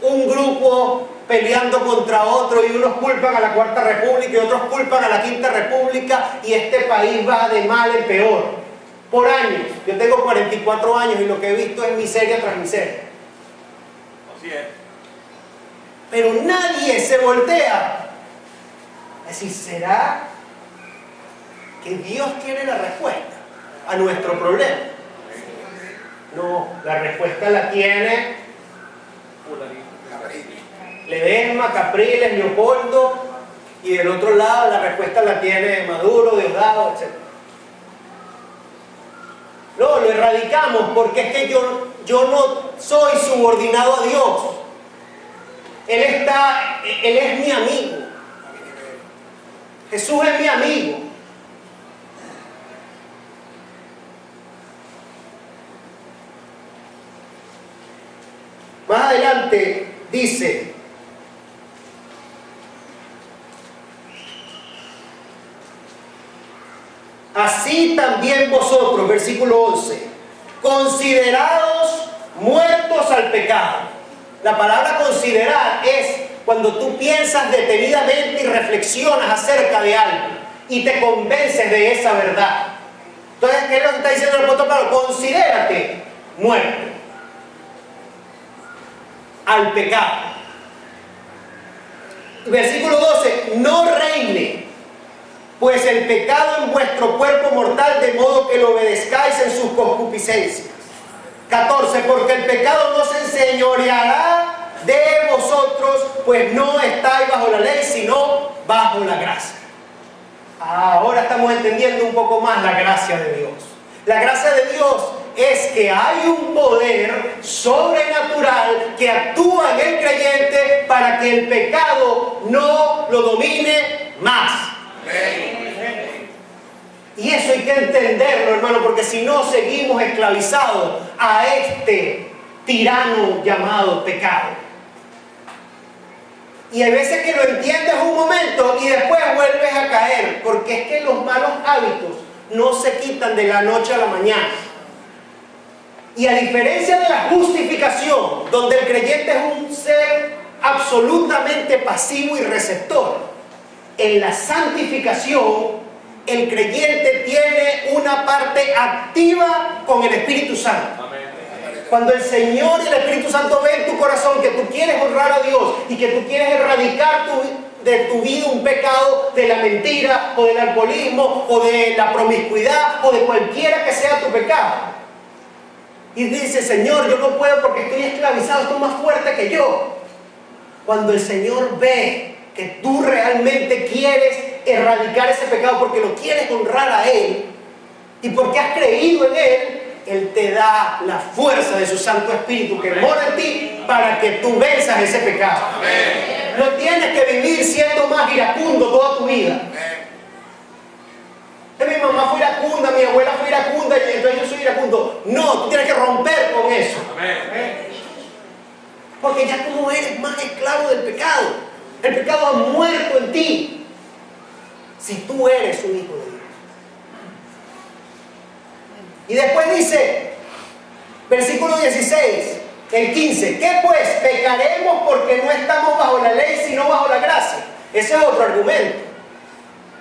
S1: un grupo peleando contra otro, y unos culpan a la Cuarta República y otros culpan a la Quinta República, y este país va de mal en peor. Por años, yo tengo 44 años y lo que he visto es miseria tras miseria.
S3: Así es.
S1: Pero nadie se voltea a decir, ¿será que Dios tiene la respuesta a nuestro problema? No, la respuesta la tiene Ledesma, Capriles, Leopoldo, y del otro lado la respuesta la tiene Maduro, Diosdado, etc. No, lo erradicamos porque es que yo no soy subordinado a Dios. Él es mi amigo. Jesús es mi amigo. Más adelante dice, así también vosotros, versículo 11, considerados muertos al pecado. La palabra considerar es cuando tú piensas detenidamente y reflexionas acerca de algo y te convences de esa verdad. Entonces, ¿qué es lo que está diciendo el apóstol Pablo? Considérate muerto al pecado. Versículo 12, no reine pues el pecado en vuestro cuerpo mortal, de modo que lo obedezcáis en sus concupiscencias. 14, porque el pecado no se enseñoreará de vosotros, pues no estáis bajo la ley, sino bajo la gracia. Ahora estamos entendiendo un poco más la gracia de Dios. La gracia de Dios es que hay un poder sobrenatural que actúa en el creyente para que el pecado no lo domine más. Y eso hay que entenderlo, hermano, porque si no seguimos esclavizados a este tirano llamado pecado. Y hay veces que lo entiendes un momento y después vuelves a caer, porque es que los malos hábitos no se quitan de la noche a la mañana. Y a diferencia de la justificación, donde el creyente es un ser absolutamente pasivo y receptor, en la santificación el creyente tiene una parte activa con el Espíritu Santo. Amén. Cuando el Señor y el Espíritu Santo ven en tu corazón que tú quieres honrar a Dios y que tú quieres erradicar de tu vida un pecado de la mentira o del alcoholismo o de la promiscuidad o de cualquiera que sea tu pecado, y dice, Señor, yo no puedo porque estoy esclavizado, esto es más fuerte que yo. Cuando el Señor ve que tú realmente quieres erradicar ese pecado porque lo quieres honrar a Él y porque has creído en Él, Él te da la fuerza de su Santo Espíritu que mora en ti para que tú venzas ese pecado. Amén. No tienes que vivir siendo más iracundo toda tu vida. Amén. mamá fue iracunda, mi abuela fue iracunda y entonces yo soy iracundo. No, tú tienes que romper con eso.
S3: Amén.
S1: Porque ya tú no eres más esclavo del pecado. El pecado ha muerto en ti. Si tú eres un hijo de Dios. Y después dice, versículo 16, el 15, ¿qué pues? ¿Pecaremos porque no estamos bajo la ley sino bajo la gracia? Ese es otro argumento.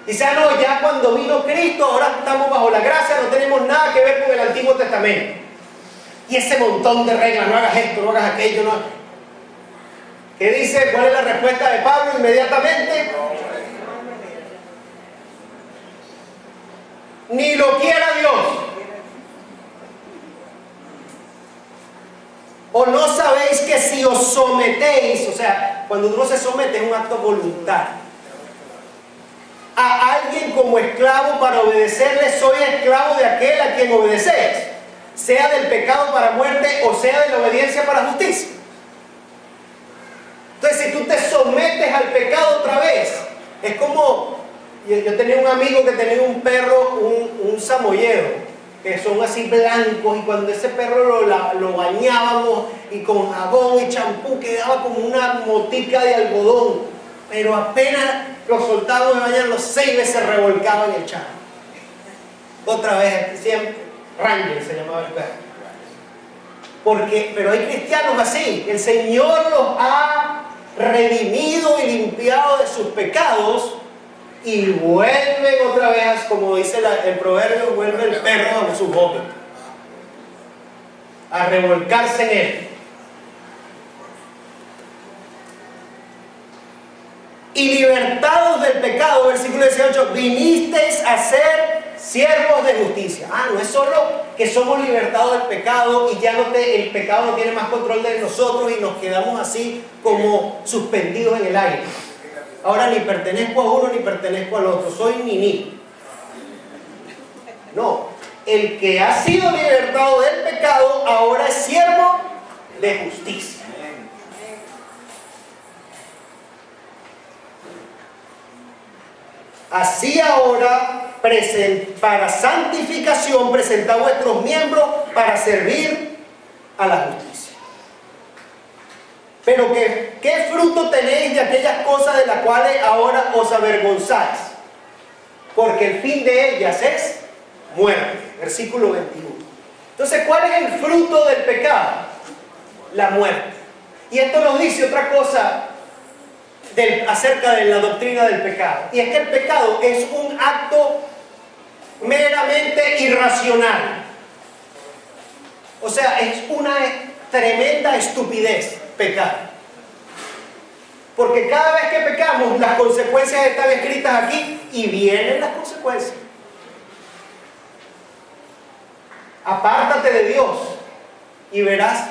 S1: Dice, no, ya cuando vino Cristo, ahora estamos bajo la gracia, no tenemos nada que ver con el Antiguo Testamento. Y ese montón de reglas, no hagas esto, no hagas aquello, no. ¿Qué dice? ¿Cuál es la respuesta de Pablo inmediatamente? Ni lo quiera Dios. ¿O no sabéis que si os sometéis, o sea, cuando uno se somete es un acto voluntario, a alguien como esclavo para obedecerle, soy esclavo de aquel a quien obedecéis, sea del pecado para muerte o sea de la obediencia para justicia? Entonces, si tú te sometes al pecado otra vez, es como, yo tenía un amigo que tenía un perro, un samoyedo, que son así blancos, y cuando ese perro lo bañábamos y con jabón y champú quedaba como una motica de algodón, pero apenas lo soltábamos de bañar, los 6 veces se revolcaba en el charco. Otra vez, siempre, Ranger se llamaba el perro. Pero hay cristianos así, el Señor los ha redimido y limpiado de sus pecados, y vuelven otra vez, como dice el proverbio, vuelve el perro a su vómito, a revolcarse en él. Y libertados del pecado, versículo 18, vinisteis a ser siervos de justicia. No es solo que somos libertados del pecado y ya el pecado no tiene más control de nosotros y nos quedamos así como suspendidos en el aire. Ahora ni pertenezco a uno ni pertenezco al otro, soy ni. No, el que ha sido libertado del pecado ahora es siervo de justicia. Así ahora, para santificación, presentad vuestros miembros para servir a la justicia. Pero ¿qué fruto tenéis de aquellas cosas de las cuales ahora os avergonzáis? Porque el fin de ellas es muerte. Versículo 21. Entonces, ¿cuál es el fruto del pecado? La muerte. Y esto nos dice otra cosa acerca de la doctrina del pecado. Y es que el pecado es un acto meramente irracional. O sea, es una tremenda estupidez pecar. Porque cada vez que pecamos, las consecuencias están escritas aquí y vienen las consecuencias. Apártate de Dios y verás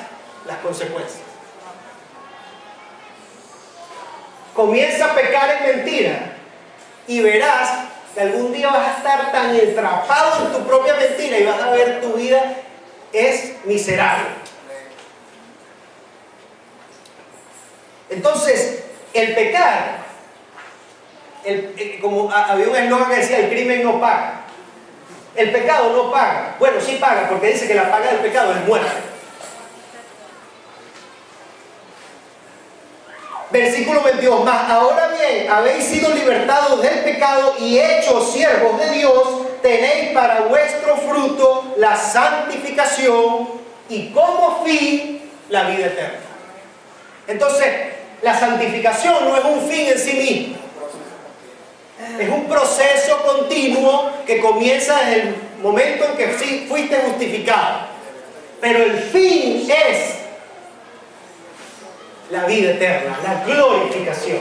S1: las consecuencias. Comienza a pecar en mentira y verás que algún día vas a estar tan atrapado en tu propia mentira y vas a ver tu vida es miserable. Entonces, el pecar, como había un eslogan que decía, el crimen no paga. El pecado no paga. Bueno, sí paga, porque dice que la paga del pecado es muerte. Versículo 22, mas ahora bien, habéis sido libertados del pecado y hechos siervos de Dios, tenéis para vuestro fruto la santificación y como fin la vida eterna. Entonces, la santificación no es un fin en sí mismo. Es un proceso continuo que comienza desde el momento en que fuiste justificado. Pero el fin es la vida eterna, la glorificación.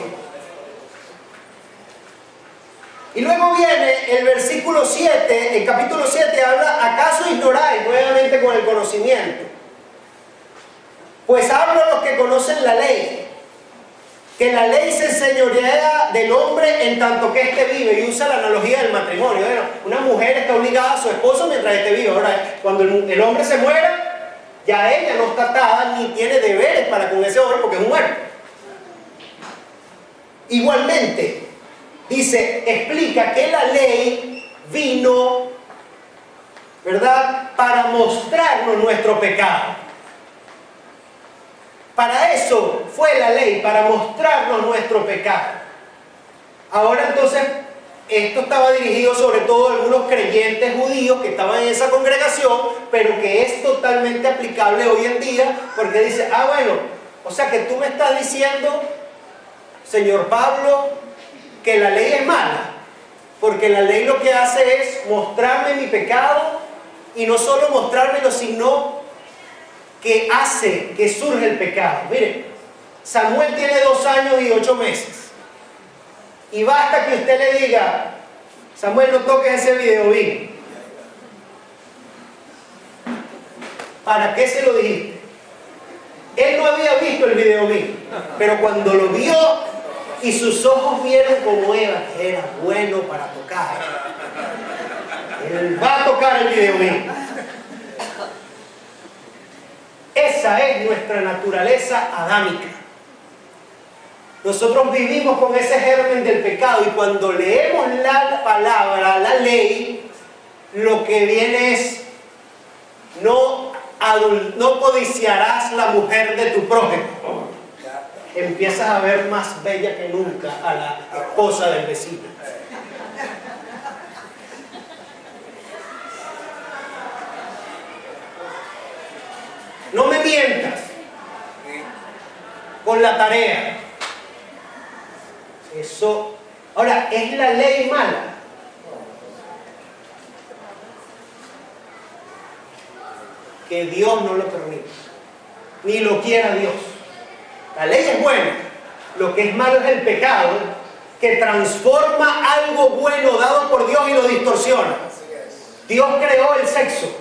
S1: Y luego viene el versículo 7, el capítulo 7 habla, ¿acaso ignoráis? Nuevamente con el conocimiento. Pues hablo a los que conocen la ley, que la ley se enseñorea del hombre en tanto que éste vive, y usa la analogía del matrimonio. Bueno, una mujer está obligada a su esposo mientras éste vive. Ahora, cuando el hombre se muera, ya ella no está atada ni tiene deberes para con ese hombre porque es muerto. Igualmente, explica que la ley vino, ¿verdad?, para mostrarnos nuestro pecado. Para eso fue la ley, para mostrarnos nuestro pecado. Ahora entonces, esto estaba dirigido sobre todo a algunos creyentes judíos que estaban en esa congregación, pero que es totalmente aplicable hoy en día, porque dice, bueno, o sea que tú me estás diciendo, señor Pablo, que la ley es mala, porque la ley lo que hace es mostrarme mi pecado, y no solo mostrármelo, sino que hace que surja el pecado. Miren, Samuel tiene 2 años y 8 meses. Y basta que usted le diga, Samuel, no toques ese videobeam. ¿Para qué se lo dijiste? Él no había visto el videobeam, pero cuando lo vio y sus ojos vieron como Eva, que era bueno para tocar, él va a tocar el videobeam. Esa es nuestra naturaleza adámica. Nosotros vivimos con ese germen del pecado, y cuando leemos la palabra, la ley, lo que viene es no codiciarás la mujer de tu prójimo. Empiezas a ver más bella que nunca a la esposa del vecino. No me mientas con la tarea. Eso. Ahora, ¿es la ley mala? Que Dios no lo permite, ni lo quiera Dios. La ley es buena. Lo que es malo es el pecado, que transforma algo bueno dado por Dios y lo distorsiona. Dios creó el sexo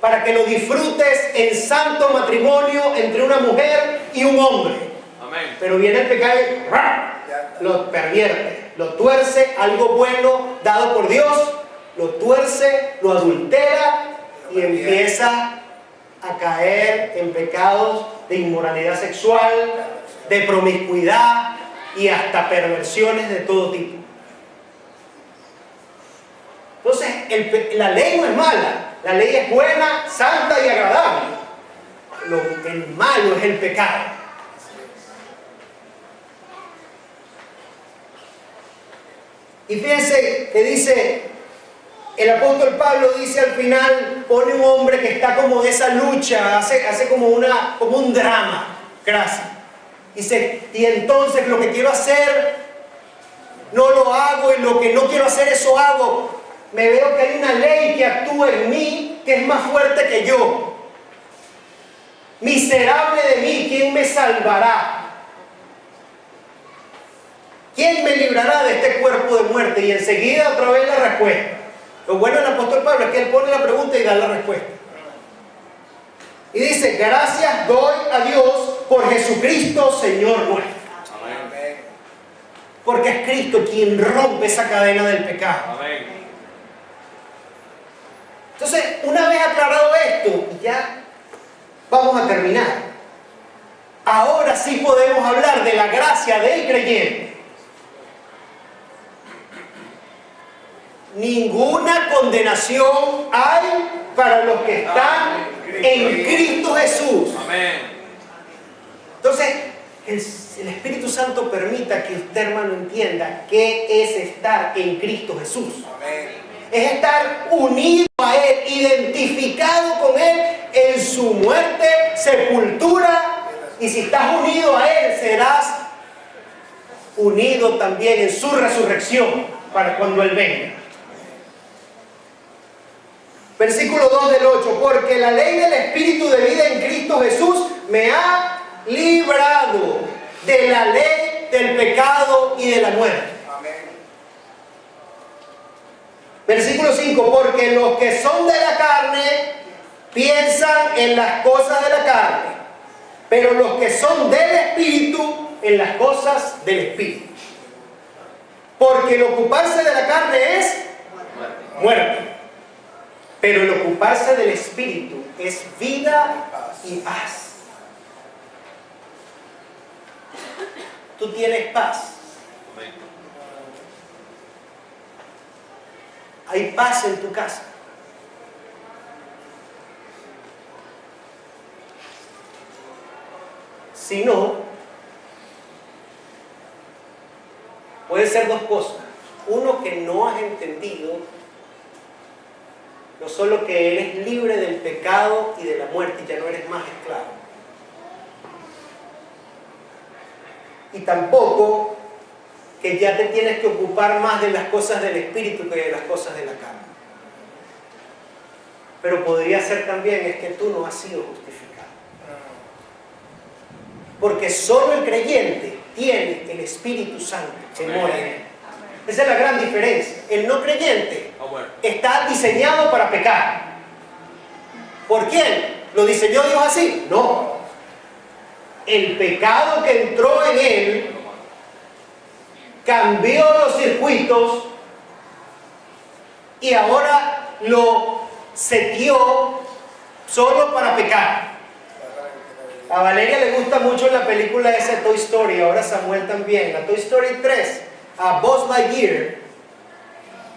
S1: para que lo disfrutes en santo matrimonio entre una mujer y un hombre.
S3: Amén.
S1: Pero viene el pecado y lo pervierte, lo tuerce, algo bueno dado por Dios, lo tuerce, lo adultera y empieza a caer en pecados de inmoralidad sexual, de promiscuidad y hasta perversiones de todo tipo. Entonces, la ley no es mala. La ley es buena, santa y agradable. El malo es el pecado. Y fíjense que dice, el apóstol Pablo dice al final, pone un hombre que está como en esa lucha, hace como un drama, gracias. Dice, y entonces lo que quiero hacer, no lo hago, y lo que no quiero hacer, eso hago. Me veo que hay una ley que actúa en mí, que es más fuerte que yo. Miserable de mí, ¿quién me salvará? ¿Quién me librará de este cuerpo de muerte? Y enseguida otra vez la respuesta. Lo bueno del apóstol Pablo es que él pone la pregunta y da la respuesta. Y dice, gracias doy a Dios por Jesucristo, Señor nuestro.
S3: Amén.
S1: Porque es Cristo quien rompe esa cadena del pecado.
S3: Amén.
S1: Entonces, una vez aclarado esto, ya vamos a terminar. Ahora sí podemos hablar de la gracia del creyente. Ninguna condenación hay para los que están en Cristo Jesús.
S3: Amén.
S1: Entonces, el Espíritu Santo permita que usted, hermano, entienda qué es estar en Cristo Jesús.
S3: Amén.
S1: Es estar unido a Él, identificado con Él en su muerte, sepultura, y si estás unido a Él, serás unido también en su resurrección para cuando Él venga. Versículo 2 del 8, porque la ley del Espíritu de vida en Cristo Jesús me ha librado de la ley del pecado y de la muerte. Versículo 5, porque los que son de la carne piensan en las cosas de la carne, pero los que son del Espíritu en las cosas del Espíritu. Porque el ocuparse de la carne es muerte, pero el ocuparse del Espíritu es vida y paz. Tú tienes paz. hay paz en tu casa. Si no, puede ser dos cosas. Uno, que no has entendido no solo que eres libre del pecado y de la muerte, ya no eres más esclavo. Y tampoco que ya te tienes que ocupar más de las cosas del Espíritu que de las cosas de la carne. Pero podría ser también es que tú no has sido justificado. Porque solo el creyente tiene el Espíritu Santo que mora en él. Esa es la gran diferencia. El no creyente está diseñado para pecar. ¿Por quién? ¿Lo diseñó Dios así? No. El pecado que entró en él cambió los circuitos y ahora lo setió solo para pecar. A Valeria le gusta mucho la película esa Toy Story, ahora Samuel también. La Toy Story 3, a Buzz Lightyear,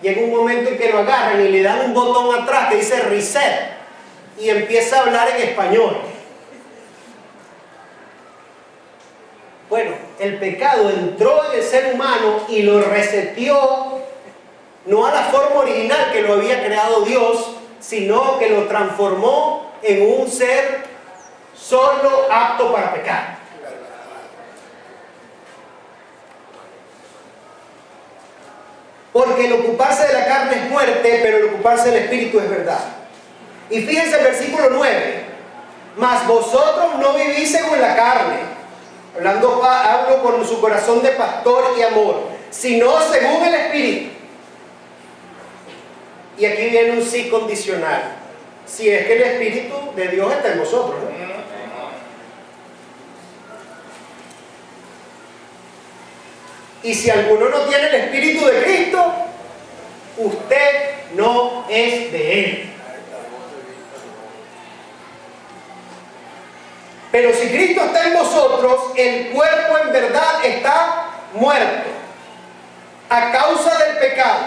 S1: llega un momento en que lo agarran y le dan un botón atrás que dice reset y empieza a hablar en español. Bueno, el pecado entró en el ser humano y lo reseteó, no a la forma original que lo había creado Dios, sino que lo transformó en un ser solo apto para pecar. Porque el ocuparse de la carne es muerte, pero el ocuparse del Espíritu es verdad. Y fíjense el versículo 9. Mas vosotros no vivís según la carne, hablo con su corazón de pastor y amor, sino según el Espíritu. Y aquí viene un sí condicional. Si es que el Espíritu de Dios está en vosotros, ¿no? Y si alguno no tiene el Espíritu de Cristo, usted no es de Él. Pero si Cristo está en vosotros, el cuerpo en verdad está muerto a causa del pecado,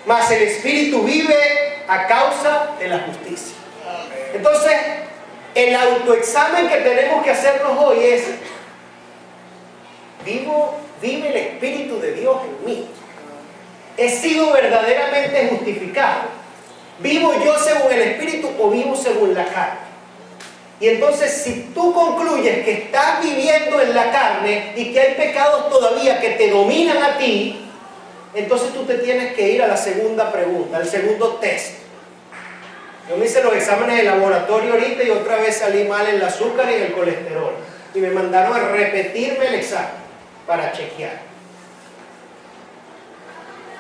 S1: mas el Espíritu vive a causa de la justicia. Entonces, el autoexamen que tenemos que hacernos hoy es: ¿vive el Espíritu de Dios en mí? ¿He sido verdaderamente justificado? ¿Vivo yo según el Espíritu o vivo según la carne? Y entonces, si tú concluyes que estás viviendo en la carne y que hay pecados todavía que te dominan a ti, entonces tú te tienes que ir a la segunda pregunta, al segundo test. Yo me hice los exámenes de laboratorio ahorita y otra vez salí mal en el azúcar y en el colesterol. Y me mandaron a repetirme el examen para chequear.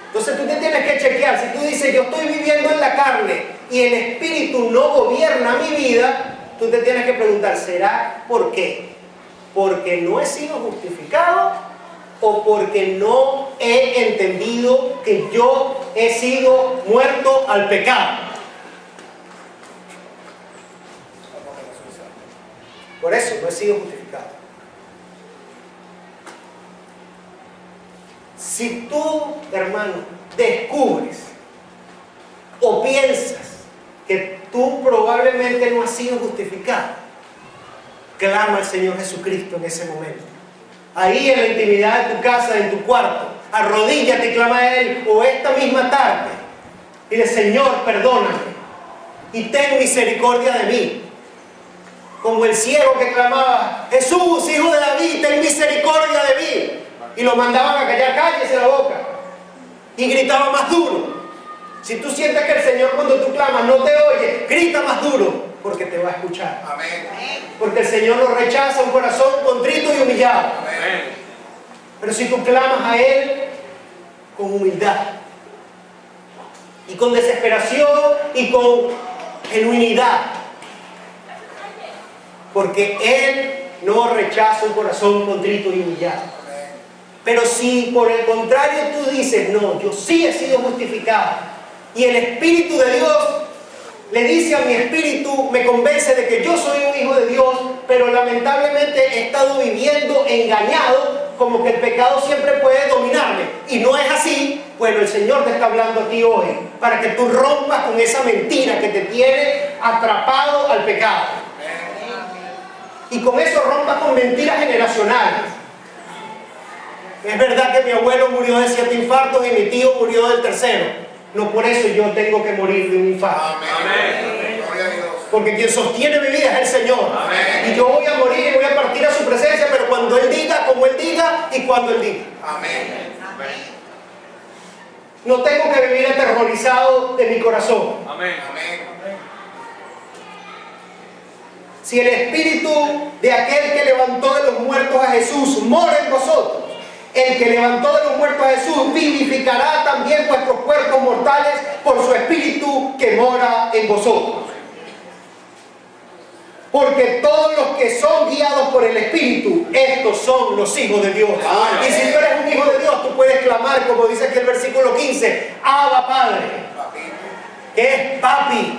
S1: Entonces tú te tienes que chequear. Si tú dices, yo estoy viviendo en la carne y el Espíritu no gobierna mi vida, tú te tienes que preguntar, ¿será por qué? ¿Porque no he sido justificado o porque no he entendido que yo he sido muerto al pecado? Por eso no he sido justificado. Si tú, hermano, descubres o piensas que tú probablemente no has sido justificado, clama al Señor Jesucristo en ese momento. Ahí en la intimidad de tu casa, en tu cuarto, arrodíllate y clama a Él, o esta misma tarde. Dile: Señor, perdóname y ten misericordia de mí. Como el ciego que clamaba: Jesús, Hijo de David, ten misericordia de mí. Y lo mandaban a callar, cállese la boca. Y gritaba más duro. Si tú sientes que el Señor, cuando tú clamas, no te oye, grita más duro, porque te va a escuchar. Amén. Porque el Señor no rechaza un corazón contrito y humillado. Amén. Pero si tú clamas a Él con humildad y con desesperación y con genuinidad, porque Él no rechaza un corazón contrito y humillado. Pero si por el contrario tú dices: no, yo sí he sido justificado, y el Espíritu de Dios le dice a mi espíritu, me convence de que yo soy un hijo de Dios, pero lamentablemente he estado viviendo engañado, como que el pecado siempre puede dominarme, y no es así, Bueno, el Señor te está hablando a ti hoy para que tú rompas con esa mentira que te tiene atrapado al pecado. Y con eso rompas con mentiras generacionales. Es verdad que mi abuelo murió de 7 infartos y mi tío murió del tercero. No por eso yo tengo que morir de un infarto.
S3: Amén.
S1: Porque quien sostiene mi vida es el Señor.
S3: Amén.
S1: Y yo voy a morir y voy a partir a su presencia, pero cuando Él diga, como Él diga y cuando Él diga.
S3: Amén.
S1: No tengo que vivir aterrorizado de mi corazón.
S3: Amén.
S1: Si el espíritu de aquel que levantó de los muertos a Jesús mora en vosotros, el que levantó de los muertos a Jesús vivificará también vuestros cuerpos mortales por su espíritu que mora en vosotros. Porque todos los que son guiados por el Espíritu, estos son los hijos de Dios.
S3: Amén.
S1: Y si tú eres un hijo de Dios, tú puedes clamar, como dice aquí el versículo 15, Abba Padre, que es papi.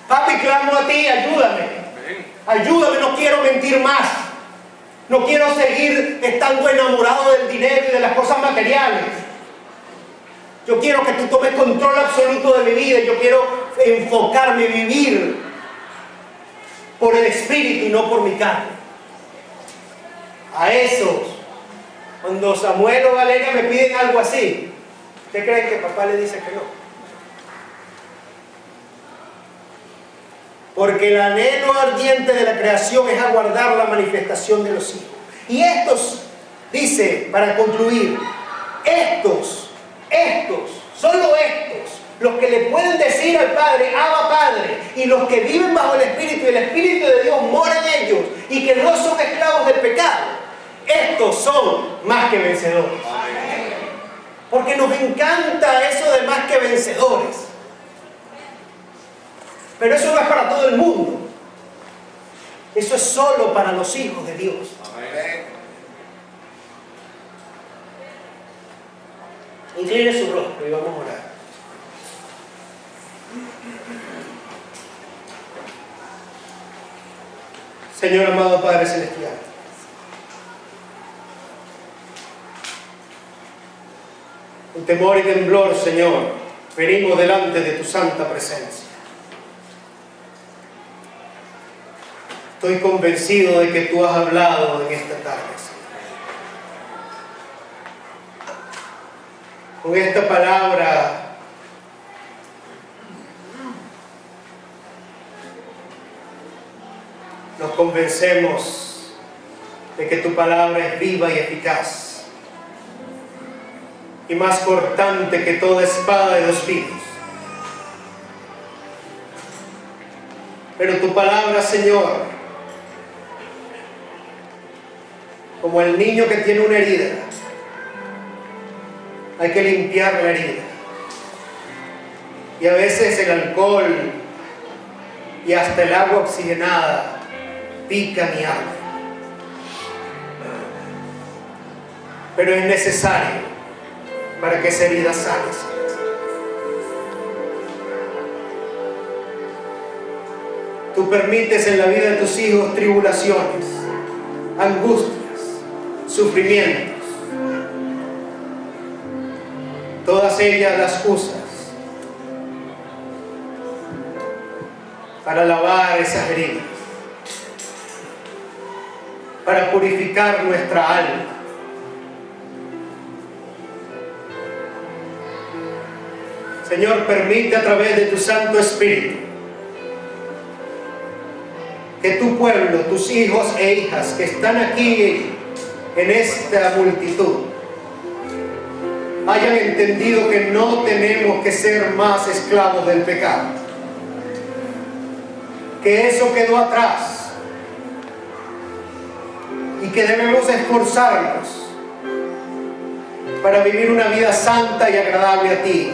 S1: Papi, clamo a ti, ayúdame. Ayúdame, no quiero mentir más. No quiero seguir estando enamorado del dinero y de las cosas materiales. Yo quiero que tú tomes control absoluto de mi vida. Yo quiero enfocarme y vivir por el Espíritu y no por mi carne. A esos, cuando Samuel o Valeria me piden algo así, ¿usted cree que papá le dice que no? Porque el anhelo ardiente de la creación es aguardar la manifestación de los hijos. Y estos, dice, para concluir, solo estos, los que le pueden decir al Padre, Abba Padre, y los que viven bajo el Espíritu y el Espíritu de Dios mora en ellos y que no son esclavos del pecado, estos son más que vencedores. Porque nos encanta eso de más que vencedores. Pero eso no es para todo el mundo. Eso es solo para los hijos de Dios. Incline su rostro y vamos a orar. Señor amado Padre Celestial, con temor y temblor, Señor, venimos delante de tu santa presencia. Estoy convencido de que tú has hablado en esta tarde, Señor. Con esta palabra nos convencemos de que tu palabra es viva y eficaz y más cortante que toda espada de 2 filos. Pero tu palabra, Señor, como el niño que tiene una herida, hay que limpiar la herida. Y a veces el alcohol y hasta el agua oxigenada pica mi alma. Pero es necesario para que esa herida sane. Tú permites en la vida de tus hijos tribulaciones, angustias, sufrimientos. Todas ellas las usas para lavar esas heridas, para purificar nuestra alma. Señor, permite a través de tu Santo Espíritu que tu pueblo, tus hijos e hijas que están aquí en esta multitud, hayan entendido que no tenemos que ser más esclavos del pecado, que eso quedó atrás y que debemos esforzarnos para vivir una vida santa y agradable a ti,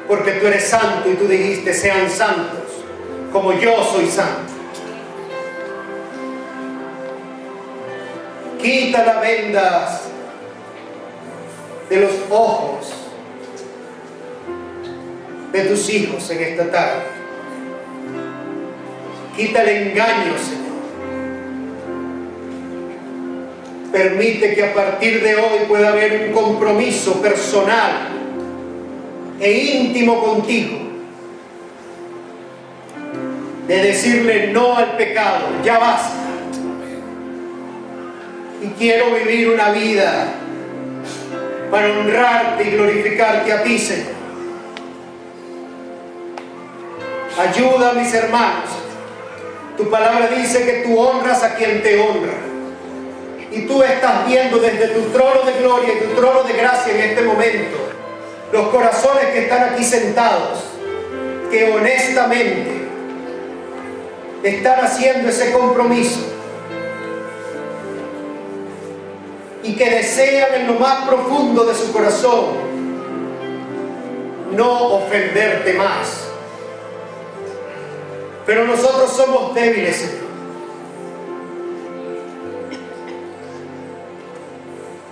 S1: porque tú eres santo y tú dijiste: sean santos como yo soy santo. Quita las vendas de los ojos de tus hijos en esta tarde. Quita el engaño, Señor. permite que a partir de hoy pueda haber un compromiso personal e íntimo contigo, de decirle no al pecado, ya basta. Y quiero vivir una vida para honrarte y glorificarte a ti, Señor. Ayuda a mis hermanos. Tu palabra dice que tú honras a quien te honra. Y tú estás viendo desde tu trono de gloria y tu trono de gracia en este momento los corazones que están aquí sentados, que honestamente están haciendo ese compromiso y que desean en lo más profundo de su corazón no ofenderte más. Pero nosotros somos débiles, Señor.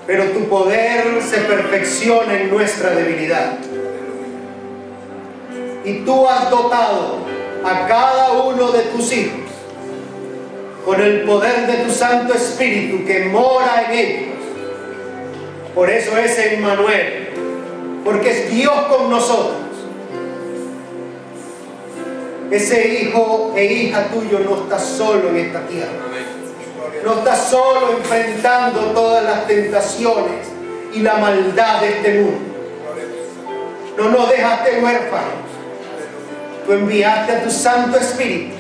S1: Pero tu poder se perfecciona en nuestra debilidad. Y tú has dotado a cada uno de tus hijos con el poder de tu Santo Espíritu que mora en ellos. Por eso es Emmanuel, porque es Dios con nosotros. Ese hijo e hija tuyo no está solo en esta tierra. No está solo enfrentando todas las tentaciones y la maldad de este mundo. No nos dejaste huérfanos. Tú enviaste a tu Santo Espíritu.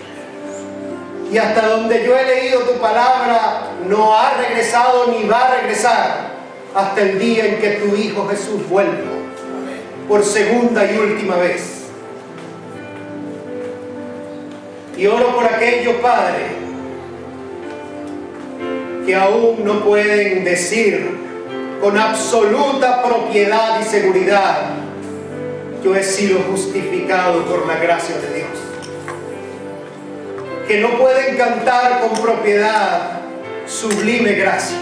S1: Y hasta donde yo he leído tu palabra, no ha regresado ni va a regresar hasta el día en que tu Hijo Jesús vuelva por segunda y última vez. Y oro por aquellos padres que aún no pueden decir con absoluta propiedad y seguridad: yo he sido justificado por la gracia de Dios. Que no pueden cantar con propiedad sublime gracia.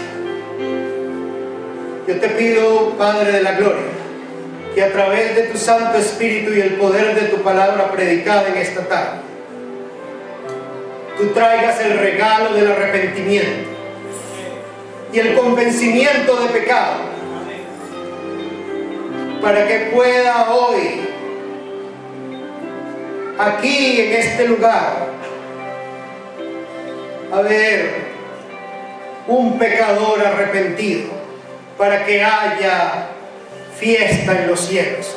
S1: Yo te pido, Padre de la Gloria, que a través de tu Santo Espíritu y el poder de tu palabra predicada en esta tarde, tú traigas el regalo del arrepentimiento y el convencimiento de pecado, para que pueda hoy, aquí en este lugar, haber un pecador arrepentido, para que haya fiesta en los cielos.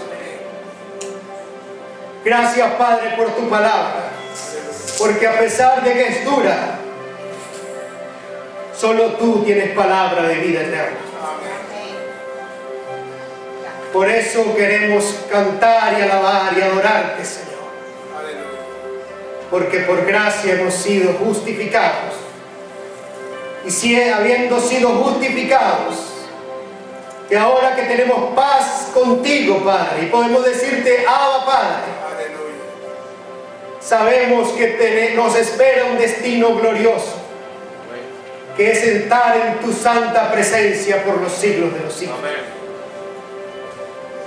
S1: Gracias, Padre, por tu palabra, porque a pesar de que es dura, solo tú tienes palabra de vida eterna. Por eso queremos cantar y alabar y adorarte, Señor. Porque por gracia hemos sido justificados. Y si habiendo sido justificados, y ahora que tenemos paz contigo, Padre, y podemos decirte: Abba, Padre, sabemos que nos espera un destino glorioso, que es entrar en tu santa presencia por los siglos de los siglos.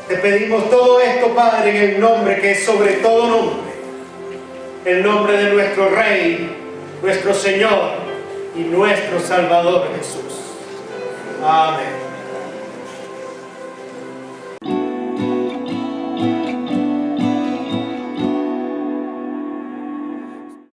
S1: Te pedimos todo esto, Padre, en el nombre que es sobre todo nombre, el nombre de nuestro Rey, nuestro Señor y nuestro Salvador Jesús. Amén.